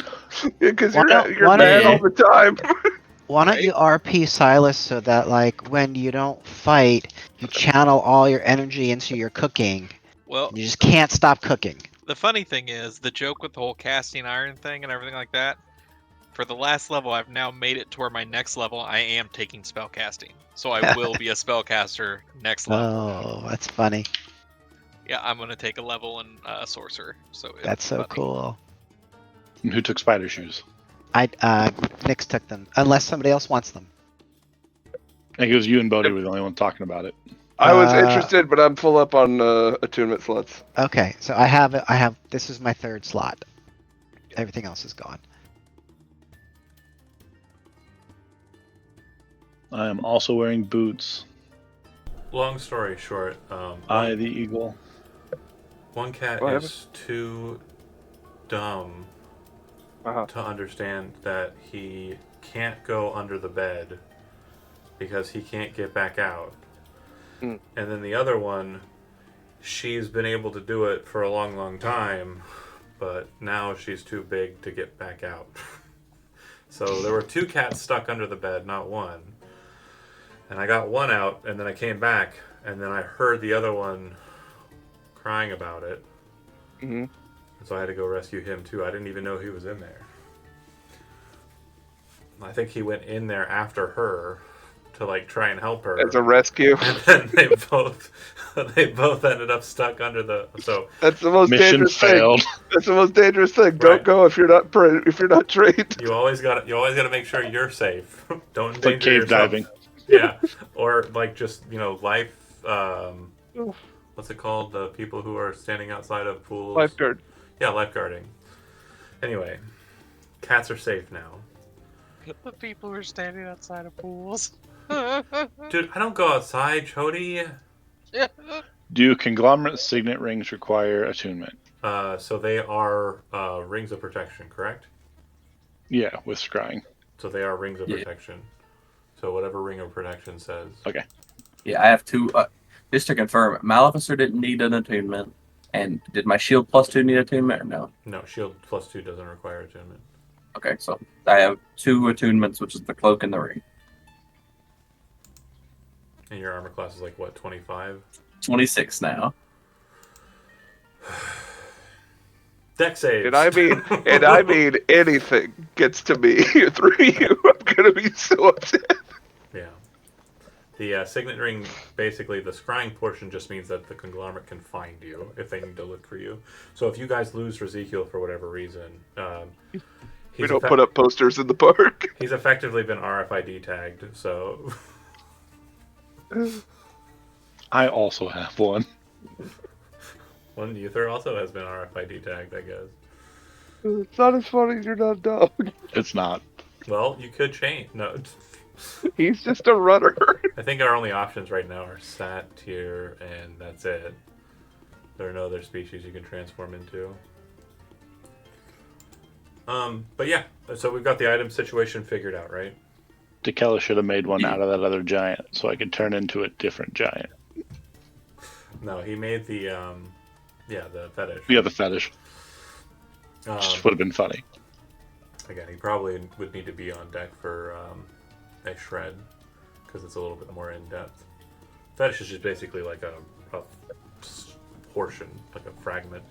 Because Why don't- you're why don't mad you- all the time. Why don't you RP Silas so that like when you don't fight, you channel all your energy into your cooking. Well, You just can't stop cooking. the funny thing is the joke with the whole casting iron thing and everything like that. For the last level, I've now made it to where my next level I am taking spell casting, so I will be a spellcaster next level. Oh, that's funny. Yeah, I'm gonna take a level in sorcerer. So it'll That's be so funny. cool. And who took spider shoes? Nyx took them unless somebody else wants them. I think it was you and Bodhi were the only one talking about it. I was Uh, interested, but I'm full up on attunement slots. Okay, so I have this is my 3rd slot. Everything else is gone. I am also wearing boots. Long story short, I, the eagle. one cat What is too dumb Uh-huh. to understand that he can't go under the bed because he can't get back out. Mm. And then the other one, she's been able to do it for a long, long time, but now she's too big to get back out. So there were 2 cats stuck under the bed, not one. And I got one out, and then I came back, and then I heard the other one crying about it. hmm And so I had to go rescue him too. I didn't even know he was in there. I think he went in there after her to like try and help her. As a rescue. And then they both ended up stuck under the. So That's the most Mission dangerous failed. thing. That's the most dangerous thing. Right. Don't go if you're not trained. you always got to make sure you're safe. Don't It's like endanger cave yourself. diving. Yeah, or like just life. What's it called? The people who are standing outside of pools. Lifeguard. Yeah, lifeguarding. Anyway, cats are safe now. The people who are standing outside of pools. Dude, I don't go outside, Chody. Do conglomerate signet rings require attunement? So they are rings of protection, correct? Yeah, with scrying. So they are rings of Yeah. protection. So whatever ring of protection says. Yeah, I have 2. Just to confirm, Maleficer didn't need an attunement, and did my shield +2 need attunement or no? No, shield +2 doesn't require attunement. Okay, so I have 2 attunements, which is the cloak and the ring. And your armor class is like what, 25? 26 now. Deck saves. And I mean anything gets to me through you. I'm gonna be so upset. Yeah. The signet ring, basically, the scrying portion just means that the conglomerate can find you if they need to look for you. So if you guys lose Ezekiel for whatever reason, We he's, don't put up posters in the park. he's effectively been RFID tagged. So I also have one. one Uther also has been RFID tagged, I guess. It's not as funny as your not dog. It's not. Well, you could change. No, He's just a runner. I think our only options right now are Satyr, and that's it. There are no other species you can transform into. But yeah, so we've got the item situation figured out, right? Dekela should have made one out of that other giant so I could turn into a different giant. No, he made the the fetish. Yeah, the fetish. Just would have been funny. Again, he probably would need to be on deck for a shred because it's a little bit more in depth. Fetish is just basically like a portion, like a fragment.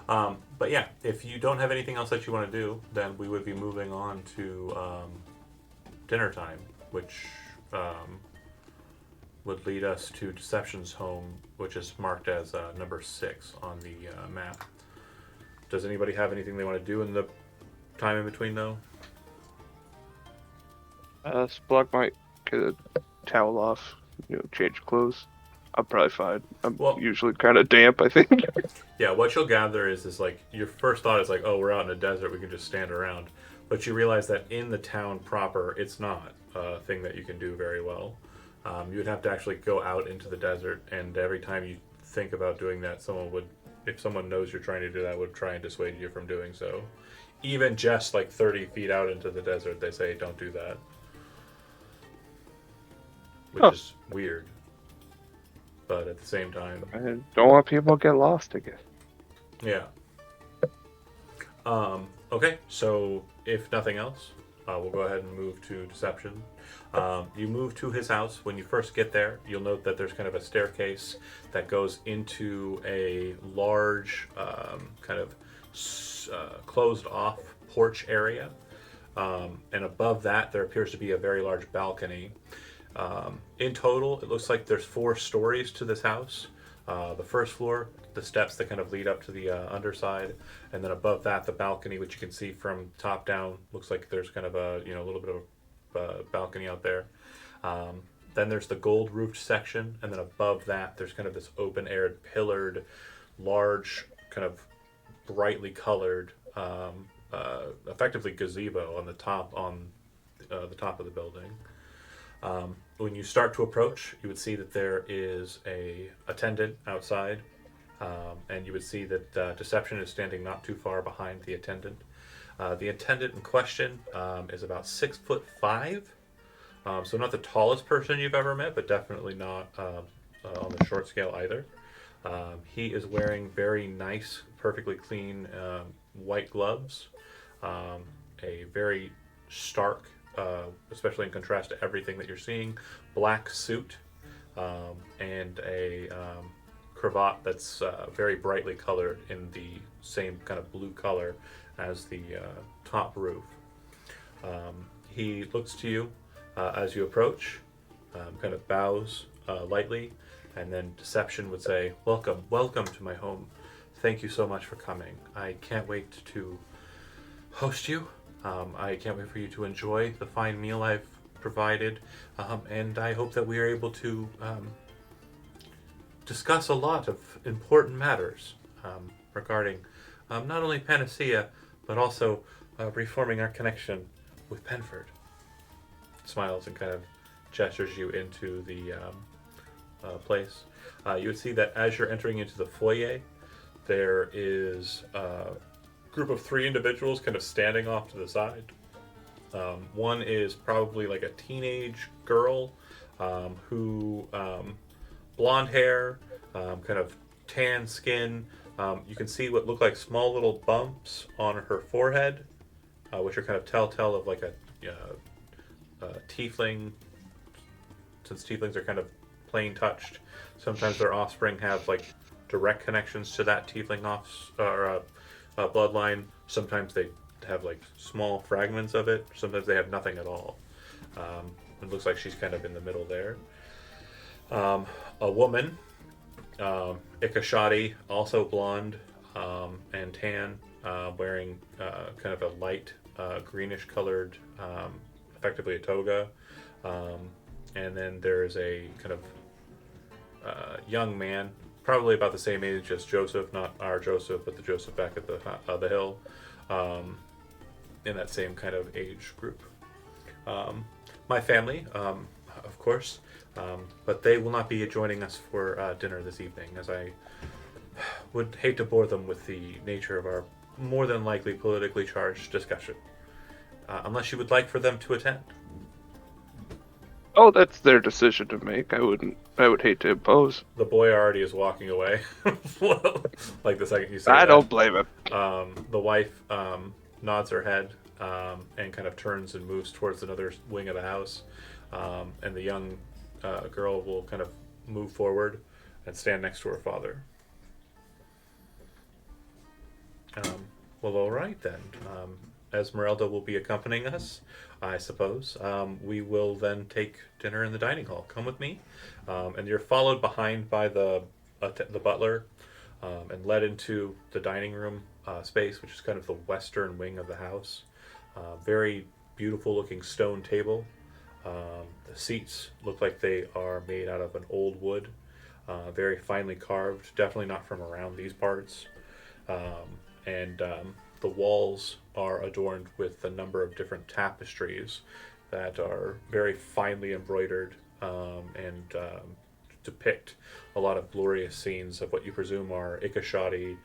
But yeah, if you don't have anything else that you want to do, then we would be moving on to dinner time, which would lead us to Deception's home, which is marked as number 6 on the map. Does anybody have anything they want to do in the time in between, though? Splug might get a towel off, change clothes. I'm probably fine. I'm usually kind of damp, I think. Yeah, what you'll gather is like, your first thought is like, oh, we're out in a desert, we can just stand around. But you realize that in the town proper, it's not a thing that you can do very well. You would have to actually go out into the desert, and every time you think about doing that, if someone knows you're trying to do that, would try and dissuade you from doing so. Even just like 30 feet out into the desert, they say, don't do that. Which is weird. But at the same time... I don't want people to get lost, I guess. Yeah. Okay, so if nothing else, we'll go ahead and move to Deception. You move to his house. When you first get there, you'll note that there's kind of a staircase that goes into a large kind of closed off porch area. And above that, there appears to be a very large balcony. In total, it looks like there's 4 stories to this house. The first floor, the steps that kind of lead up to the underside, and then above that, the balcony, which you can see from top down. Looks like there's kind of a little bit of a balcony out there. Then there's the gold roofed section, and then above that, there's kind of this open aired, pillared, large, kind of brightly colored, effectively gazebo on the top the top of the building. When you start to approach, you would see that there is a attendant outside, and you would see that Deception is standing not too far behind the attendant. The attendant in question is about 6'5", so not the tallest person you've ever met, but definitely not on the short scale either. He is wearing very nice, perfectly clean white gloves, a very stark, especially in contrast to everything that you're seeing, black suit, and a cravat that's very brightly colored in the same kind of blue color as the top roof. He looks to you as you approach, kind of bows lightly, and then Deception would say, welcome to my home. Thank you so much for coming. I can't wait to host you. I can't wait for you to enjoy the fine meal I've provided, and I hope that we are able to discuss a lot of important matters regarding not only Panacea, but also reforming our connection with Penford. Smiles and kind of gestures you into the place. You would see that as you're entering into the foyer, there is group of 3 individuals kind of standing off to the side. One is probably like a teenage girl who blonde hair, kind of tan skin. You can see what look like small little bumps on her forehead, which are kind of telltale of like a tiefling, since tieflings are kind of plain touched. Sometimes their offspring have like direct connections to that tiefling bloodline. Sometimes they have like small fragments of it. Sometimes they have nothing at all. It looks like she's kind of in the middle there. A woman, Ikashadi, also blonde and tan, wearing kind of a light greenish colored, effectively a toga. And then there's a kind of young man, probably about the same age as Joseph, not our Joseph, but the Joseph back at the hill, in that same kind of age group. My family, of course, but they will not be joining us for dinner this evening, as I would hate to bore them with the nature of our more than likely politically charged discussion, unless you would like for them to attend. Oh, that's their decision to make. I would hate to impose. The boy already is walking away. Like the second you say I that. don't blame him. The wife nods her head and kind of turns and moves towards another wing of the house. And the young girl will kind of move forward and stand next to her father. Well, all right then. Esmeralda will be accompanying us, I suppose. We will then take dinner in the dining hall. Come with me, and you're followed behind by the butler, and led into the dining room space, which is kind of the western wing of the house. Very beautiful looking stone table. The seats look like they are made out of an old wood, very finely carved. Definitely not from around these parts. And the walls are adorned with a number of different tapestries that are very finely embroidered and depict a lot of glorious scenes of what you presume are Ikashadi,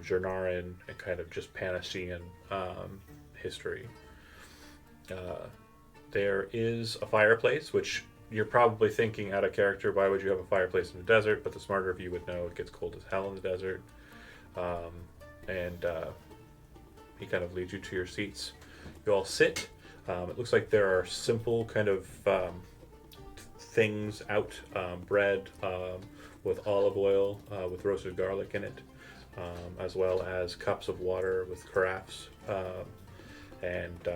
Jernarin, and kind of just Panasian history. There is a fireplace, which you're probably thinking out of character, why would you have a fireplace in the desert? But the smarter of you would know it gets cold as hell in the desert. And he kind of leads you to your seats. You all sit. It looks like there are simple kind of things out, bread with olive oil with roasted garlic in it, as well as cups of water with carafes, and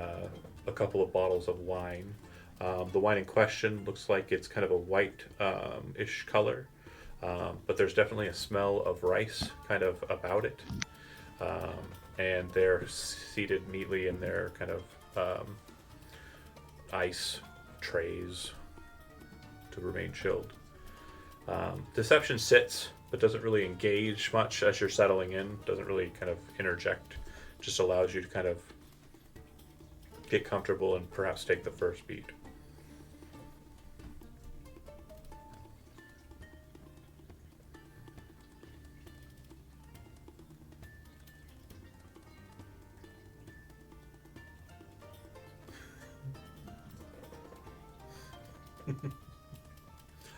a couple of bottles of wine. The wine in question looks like it's kind of a white-ish color, but there's definitely a smell of rice kind of about it. And they're seated neatly in their kind of ice trays to remain chilled. Deception sits, but doesn't really engage much as you're settling in. Doesn't really kind of interject. Just allows you to kind of get comfortable and perhaps take the first beat.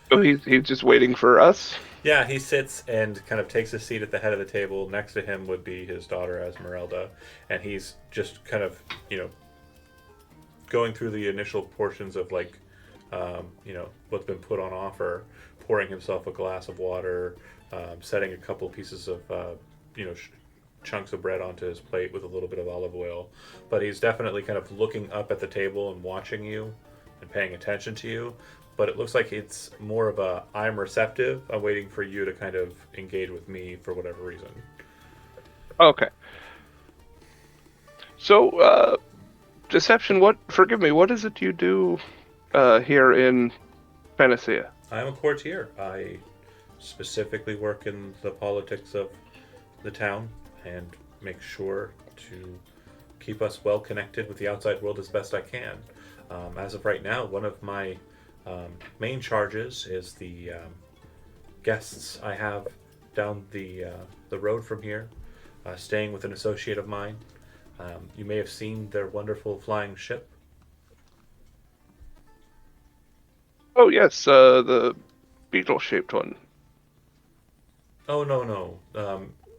So he's just waiting for us. Yeah, he sits and kind of takes a seat at the head of the table. Next to him would be his daughter Esmeralda, and he's just kind of, going through the initial portions of what's been put on offer, pouring himself a glass of water, setting a couple pieces of chunks of bread onto his plate with a little bit of olive oil. But he's definitely kind of looking up at the table and watching you and paying attention to you. But it looks like it's more of a I'm receptive. I'm waiting for you to kind of engage with me for whatever reason. Okay. So, Deception, forgive me, what is it you do here in Panacea? I'm a courtier. I specifically work in the politics of the town and make sure to keep us well connected with the outside world as best I can. As of right now, one of my main charges is the guests I have down the road from here, staying with an associate of mine. You may have seen their wonderful flying ship. Oh yes, the beetle-shaped one. Oh, no.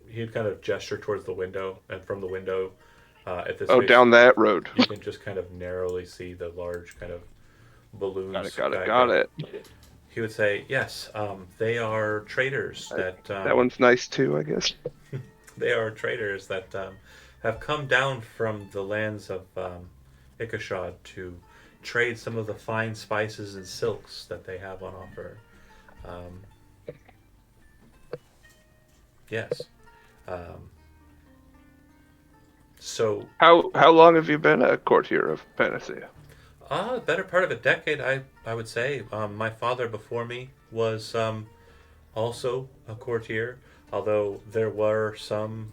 He'd kind of gesture towards the window, and from the window at this space, down that road. you can just kind of narrowly see the large kind of balloons. Got it. He would say, yes, they are traders that... that one's nice too, I guess. They are traders that have come down from the lands of Ikashad to trade some of the fine spices and silks that they have on offer. Yes. So, How long have you been a courtier of Panacea? better part of a decade, I would say. My father before me was also a courtier, although there were some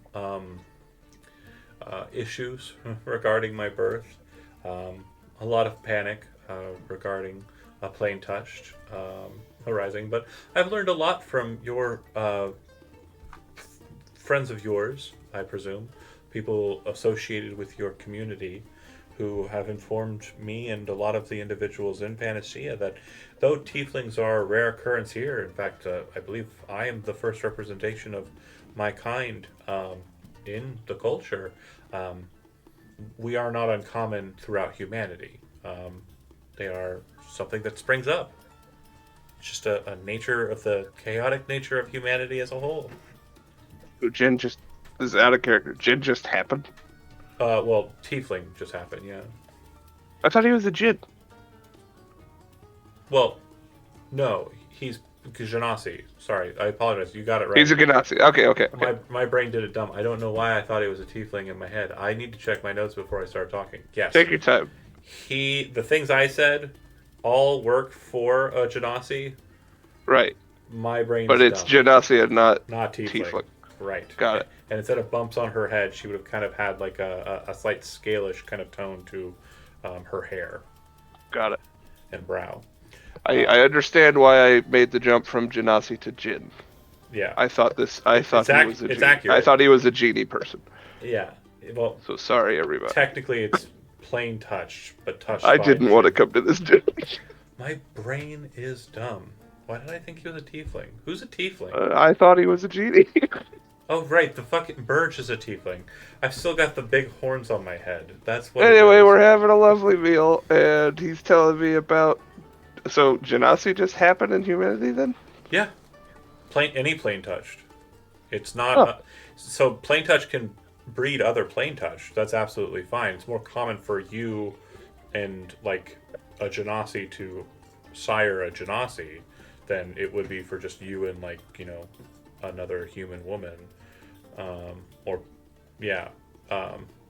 issues regarding my birth. A lot of panic regarding a plane touched arising. But I've learned a lot from your friends of yours, I presume, people associated with your community who have informed me and a lot of the individuals in Panacea that though tieflings are a rare occurrence here, in fact, I believe I am the first representation of my kind in the culture, we are not uncommon throughout humanity. They are something that springs up. It's just a nature of the chaotic nature of humanity as a whole. Jin just this is out of character. Jin just happened. Well, tiefling just happened, yeah. I thought he was a Jin. Well, no, he's Genasi. Sorry, I apologize. You got it right. He's a Ganassi. Okay. My brain did it dumb. I don't know why I thought he was a tiefling in my head. I need to check my notes before I start talking. Yes. Take your time. The things I said all work for a Genasi. Right. My brain But is it's dumb. Genasi and not Tiefling. tiefling. Right. Got it. And instead of bumps on her head, she would have kind of had like a slight scalish kind of tone to her hair Got it. and brow. I understand why I made the jump from Genasi to Jin. Yeah. I thought he was a it's genie. accurate. I thought he was a genie person. Yeah. Well, So sorry, everybody. technically it's plain touch, but touch. I didn't want to come to this gym. My brain is dumb. Why did I think he was a tiefling? Who's a tiefling? I thought he was a genie. Oh, right, the fucking Burge is a tiefling. I've still got the big horns on my head. That's what. Anyway, it is. we're having a lovely meal, and he's telling me about. So Genasi just happened in humanity then? Yeah, any plane touched. It's not. Huh. So plane touch can breed other plane touch. That's absolutely fine. It's more common for you and like a Genasi to sire a Genasi than it would be for just you and like another human woman. Or yeah,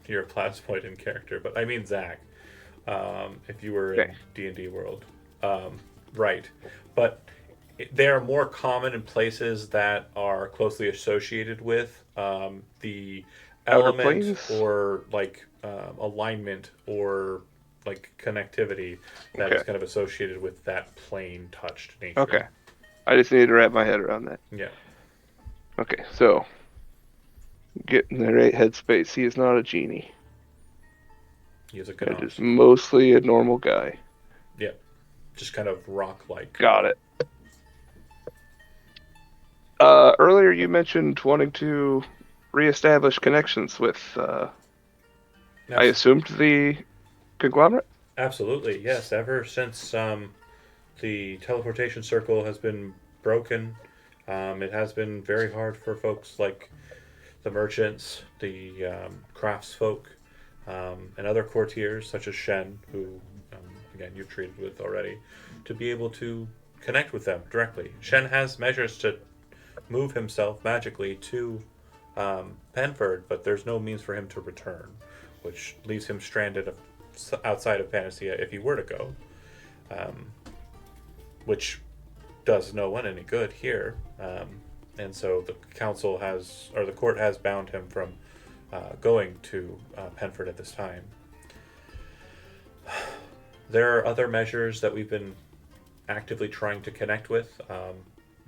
you're a plasmoid in character, but I mean Zach. If you were in D&D world, right? But they are more common in places that are closely associated with the Outer element planes? or like alignment or like connectivity that is Okay. kind of associated with that plane touched nature. Okay. I just need to wrap my head around that. Yeah. Okay, so get in the right headspace. He is not a genie. He is a He Ganache. is mostly a normal guy. Yeah. Just kind of rock-like. Got it. Earlier you mentioned wanting to reestablish connections with, I assumed the conglomerate? Absolutely, yes. Ever since the teleportation circle has been broken, it has been very hard for folks like the merchants, the craftsfolk, and other courtiers such as Shen, who, again, you've treated with already, to be able to connect with them directly. Shen has measures to move himself magically to Penford, but there's no means for him to return, which leaves him stranded outside of Panacea if he were to go, which does no one any good here. And so the the court has bound him from going to Penford at this time. There are other measures that we've been actively trying to connect with.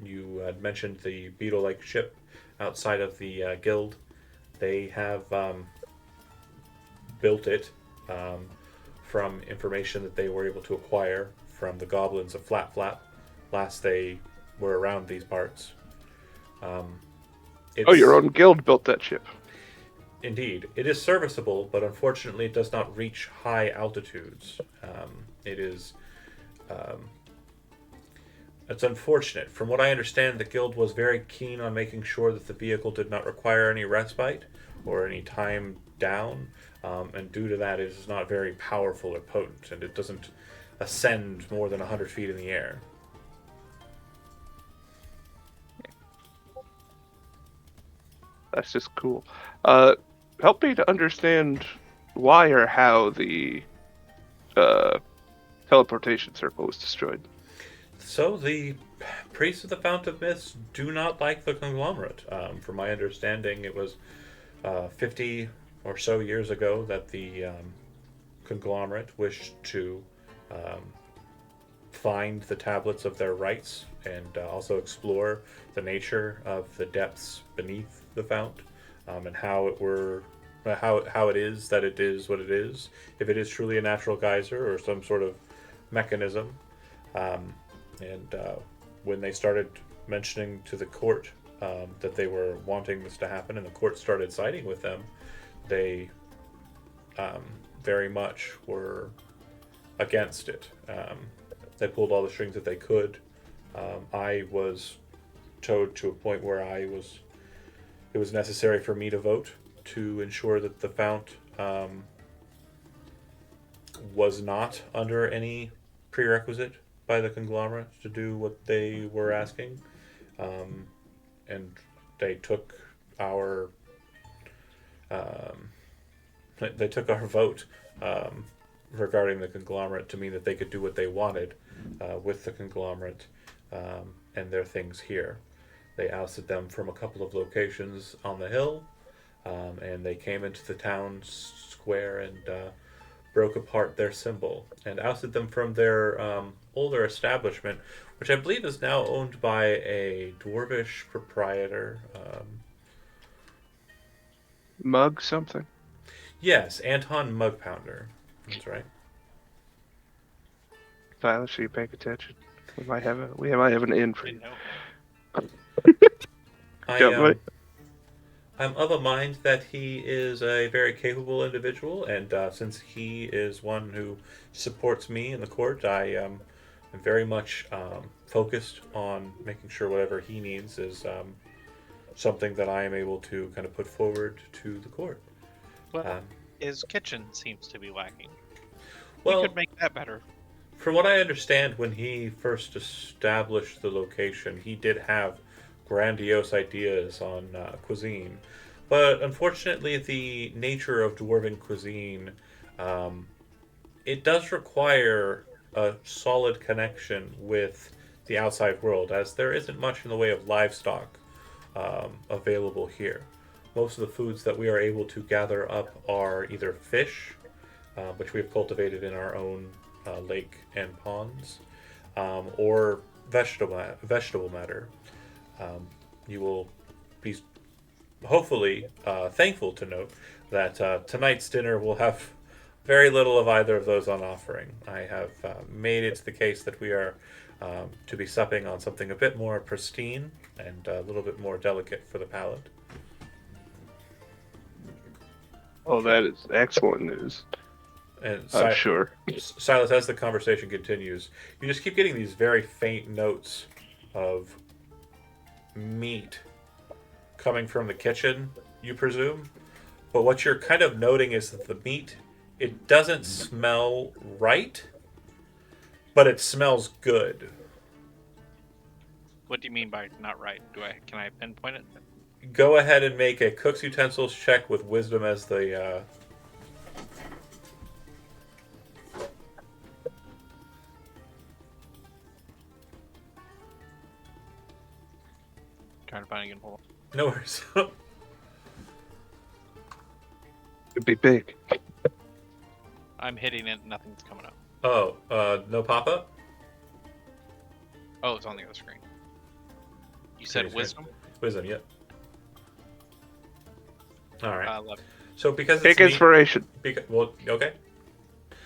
You had mentioned the beetle-like ship outside of the guild. They have built it from information that they were able to acquire from the goblins of Flat Flap last they were around these parts. Your own guild built that ship. Indeed. It is serviceable, but unfortunately it does not reach high altitudes. It's unfortunate. From what I understand, the guild was very keen on making sure that the vehicle did not require any respite or any time down, and due to that, it is not very powerful or potent, and it doesn't ascend more than 100 feet in the air. That's just cool. Help me to understand why or how the teleportation circle was destroyed. So the priests of the Fount of Myths do not like the conglomerate. From my understanding, it was 50 or so years ago that the conglomerate wished to find the tablets of their rights and also explore the nature of the depths beneath the fount, and how it is that it is what it is. If it is truly a natural geyser or some sort of mechanism. And when they started mentioning to the court that they were wanting this to happen, and the court started siding with them, they very much were against it. They pulled all the strings that they could. I was towed to a point where it was necessary for me to vote to ensure that the fount was not under any prerequisite by the conglomerate to do what they were asking, and they took our vote regarding the conglomerate to mean that they could do what they wanted with the conglomerate and their things here. They ousted them from a couple of locations on the hill, and they came into the town square and broke apart their symbol and ousted them from their older establishment, which I believe is now owned by a dwarvish proprietor. Mug something. Yes, Anton Mugpounder. That's right. Silas, are you paying attention? We might have an in for you. I'm of a mind that he is a very capable individual, and since he is one who supports me in the court, I am very much focused on making sure whatever he needs is something that I am able to kind of put forward to the court. Well, his kitchen seems to be lacking. Well, We could make that better. from what I understand, when he first established the location, he did have grandiose ideas on cuisine. But unfortunately, the nature of dwarven cuisine, it does require a solid connection with the outside world, as there isn't much in the way of livestock available here. Most of the foods that we are able to gather up are either fish, which we have cultivated in our own lake and ponds, or vegetable matter. You will be hopefully thankful to note that tonight's dinner will have very little of either of those on offering. I have made it the case that we are to be supping on something a bit more pristine and a little bit more delicate for the palate. Oh, that is excellent news. And I'm sure. Silas, as the conversation continues, you just keep getting these very faint notes of meat coming from the kitchen, you presume. But what you're kind of noting is that the meat, it doesn't smell right, but it smells good. What do you mean by not right? Can I pinpoint it? Go ahead and make a cook's utensils check with wisdom as the Trying to find a good hole. no worries. It'd be big. I'm hitting it. Nothing's coming up. No pop-up? Oh, it's on the other screen. You said Okay, wisdom? Wisdom, yep. All right. 11. So because it's Take meat, inspiration. well, okay.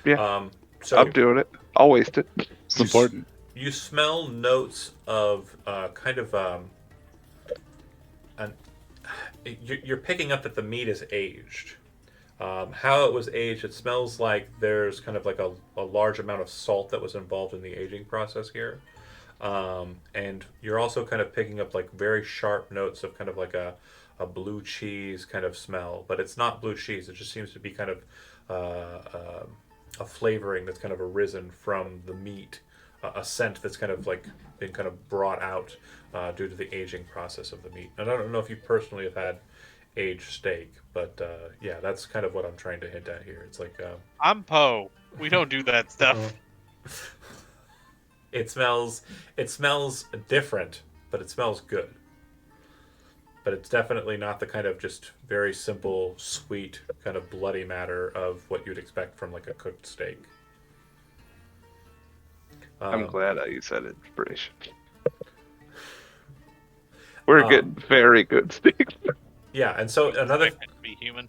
Yeah. So I'm doing it. I'll waste it. It's important. you smell notes of kind of you're picking up that the meat is aged. How it was aged, it smells like there's kind of like a large amount of salt that was involved in the aging process here. And you're also kind of picking up like very sharp notes of kind of like a a blue cheese kind of smell, but it's not blue cheese. It just seems to be kind of a flavoring that's kind of arisen from the meat, a scent that's kind of like been kind of brought out due to the aging process of the meat. And I don't know if you personally have had aged steak, but yeah, that's kind of what I'm trying to hint at here. It's like I'm Poe. We don't do that stuff. it smells different, but it smells good. But it's definitely not the kind of just very simple, sweet, kind of bloody matter of what you'd expect from like a cooked steak. I'm glad you said inspiration. We're getting very good steaks. Yeah, and so another Be human.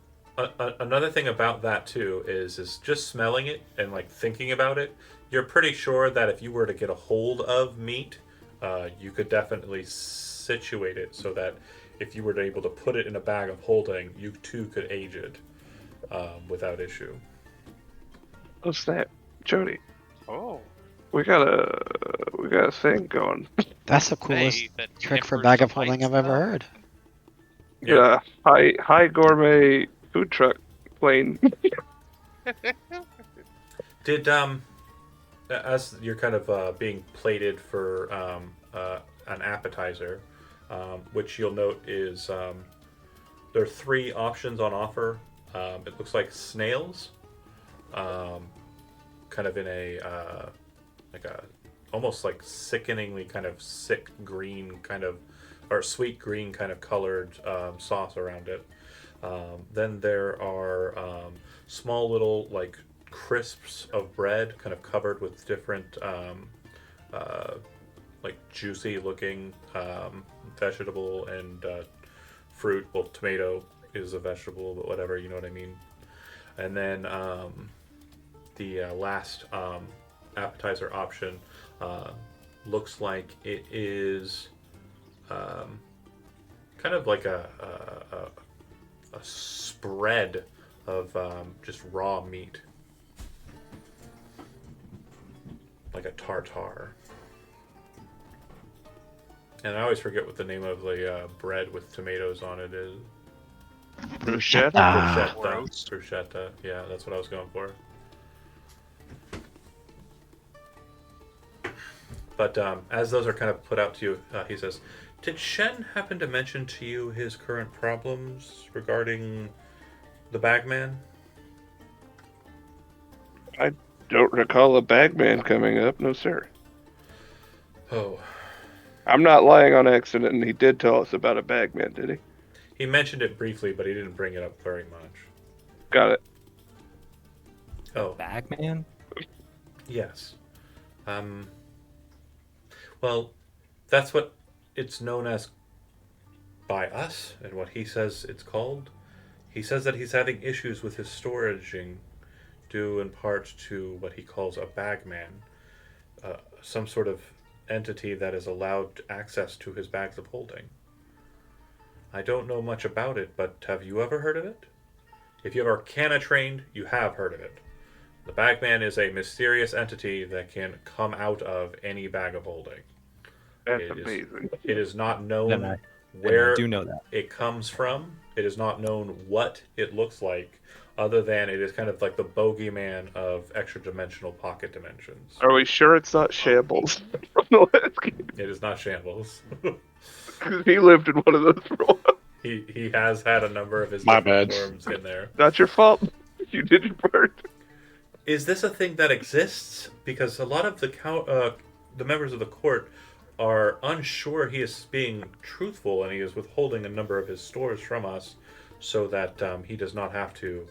another thing about that too is just smelling it and like thinking about it. You're pretty sure that if you were to get a hold of meat, you could definitely situate it so that if you were able to put it in a bag of holding, you too could age it without issue. Oh snap, Jody, Oh. we got a thing going. That's the coolest Hey, that trick for tempers bag the of holding light I've ever stuff. heard. Yeah, high gourmet food truck plane. Did as you're kind of being plated for an appetizer, which you'll note is there are 3 options on offer. It looks like snails, kind of in a like a almost like sickeningly kind of sick green kind of or sweet green kind of colored sauce around it. Then there are small little like crisps of bread kind of covered with different like juicy looking vegetable and fruit. Well, tomato is a vegetable, but whatever, you know what I mean. And then the last appetizer option looks like it is kind of like a spread of just raw meat, like a tartare. And I always forget what the name of the bread with tomatoes on it is. Bruschetta. Bruschetta. Gross. Bruschetta. Yeah, that's what I was going for. But as those are kind of put out to you, he says, "Did Shen happen to mention to you his current problems regarding the bagman?" I don't recall a bagman coming up, no sir. Oh, I'm not lying on accident, and he did tell us about a bagman, did he? he mentioned it briefly, but he didn't bring it up very much. Got it. Oh, Bagman? yes. Well, that's what it's known as by us, and what he says it's called. He says that he's having issues with his storaging, due in part to what he calls a bagman, some sort of entity that is allowed access to his bags of holding. I don't know much about it, but have you ever heard of it? If you are Arcana trained, you have heard of it. The bagman is a mysterious entity that can come out of any bag of holding. That's It is- amazing. It is not known Then I where do know that. it comes from. It is not known what it looks like, other than it is kind of like the bogeyman of extra-dimensional pocket dimensions. Are we sure it's not Shambles from the last game? It is not Shambles. Because he lived in one of those for a while. he has had a number of his My different bad. forms in there. Not your fault. You did your part. Is this a thing that exists? Because a lot of the members of the court are unsure he is being truthful, and he is withholding a number of his stores from us so that he does not have to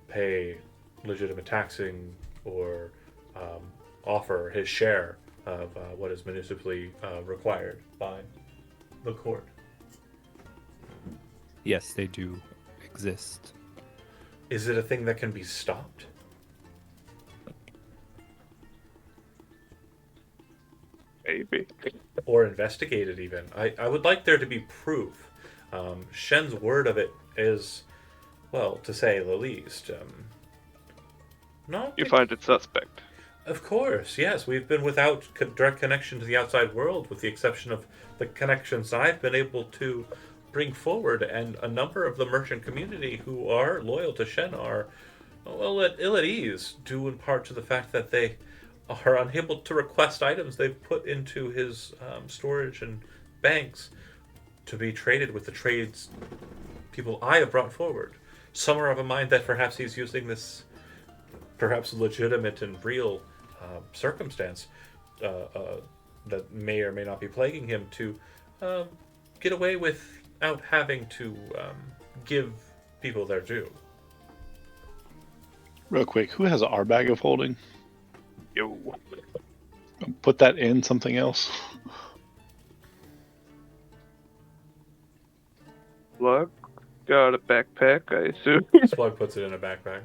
pay legitimate taxing or offer his share of what is municipally required by the court. Yes, they do exist. Is it a thing that can be stopped? Maybe. Or investigated even? I would like there to be proof. Shen's word of it is, well, to say the least. Not You find it suspect. Of course, yes. We've been without direct connection to the outside world, with the exception of the connections I've been able to bring forward, and a number of the merchant community who are loyal to Shen are, well, ill at ease, due in part to the fact that they are unable to request items they've put into his storage and banks to be traded with the trades people I have brought forward. Some are of a mind that perhaps he's using this perhaps legitimate and real circumstance that may or may not be plaguing him to get away without having to give people their due. Real quick, who has our bag of holding? Yo. Put that in something else. Slug got a backpack, I assume. Slug puts it in a backpack.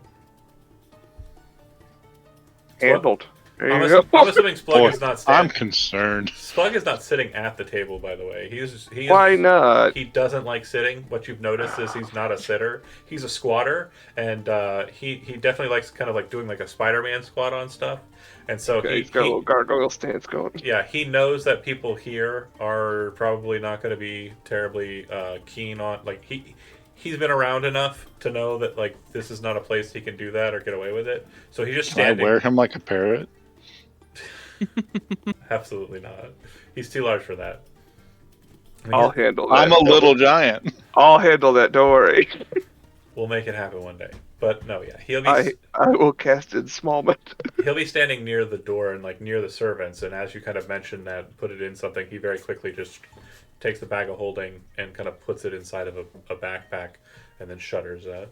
Handled. There I'm you go. assuming Slug Boy, is not I'm standing. concerned. Slug is not sitting at the table, by the way. Why not? He doesn't like sitting. What you've noticed is he's not a sitter. He's a squatter, and he definitely likes kind of like doing like a Spider-Man squat on stuff. And so Okay, he's got a little gargoyle stance going. yeah, he knows that people here are probably not going to be terribly keen on like he's been around enough to know that like this is not a place he can do that or get away with it. So he's just Can I standing. wear him like a parrot? Absolutely not. He's too large for that. I mean, I'll handle that. I'm a little giant. I'll handle that. Don't worry. we'll make it happen one day. But no, yeah, he'll be I will cast in Smallman. he'll be standing near the door and like near the servants. And as you kind of mentioned that, put it in something, he very quickly just takes the bag of holding and kind of puts it inside of a backpack, and then shutters that.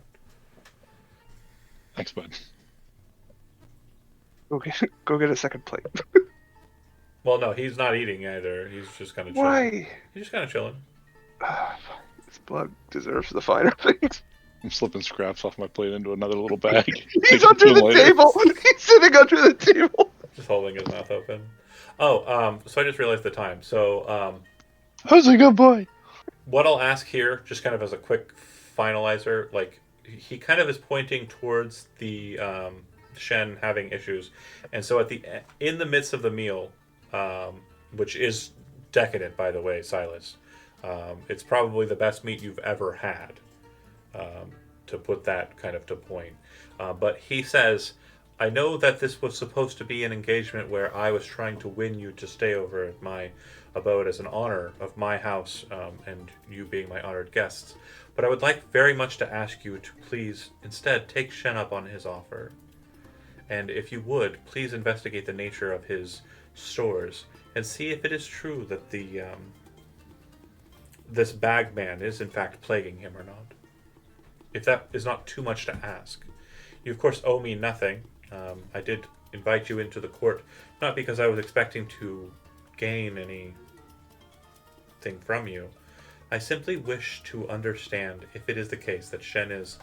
Thanks, bud. Go get a second plate. Well, no, he's not eating either. He's just kind of chilling. Why? He's just kind of chilling. This blood deserves the finer things. I'm slipping scraps off my plate into another little bag. He's Take under it to the him later. table. He's sitting under the table. Just holding his mouth open. Oh, so I just realized the time. So, Who's a good boy? what I'll ask here, just kind of as a quick finalizer, like he kind of is pointing towards the Shen having issues, and so in the midst of the meal, which is decadent, by the way, Silas, it's probably the best meat you've ever had, to put that kind of to point. But he says, I know that this was supposed to be an engagement where I was trying to win you to stay over at my abode as an honor of my house, and you being my honored guests. But I would like very much to ask you to please instead take Shen up on his offer. And if you would, please investigate the nature of his stores and see if it is true that this bagman is in fact plaguing him or not. If that is not too much to ask. You of course owe me nothing. I did invite you into the court, not because I was expecting to gain anything from you. I simply wish to understand if it is the case that Shen is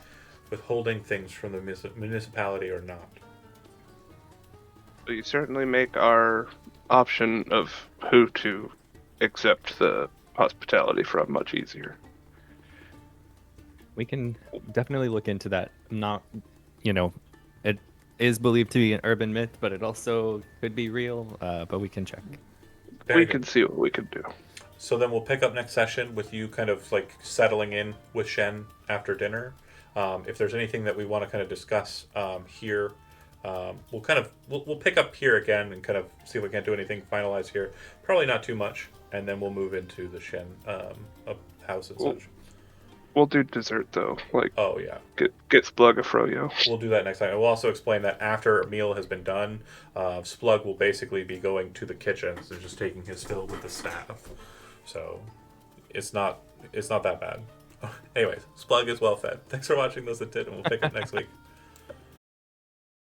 withholding things from the municipality or not. You certainly make our option of who to accept the hospitality from much easier. We can definitely look into that. Not, it is believed to be an urban myth, but it also could be real. But we can check. Very We good. can see what we can do. So then we'll pick up next session with you kind of like settling in with Shen after dinner. If there's anything that we want to kind of discuss here, we'll pick up here again and kind of see if we can't do anything finalized here. Probably not too much, and then we'll move into the Shen house and Well, such. We'll do dessert though. Like Oh yeah, get Splug a froyo. we'll do that next time. We'll also explain that after a meal has been done, Splug will basically be going to the kitchens and just taking his fill with the staff. So it's not that bad. Anyways, Splug is well fed. Thanks for watching Listen Tit, and we'll pick up next week.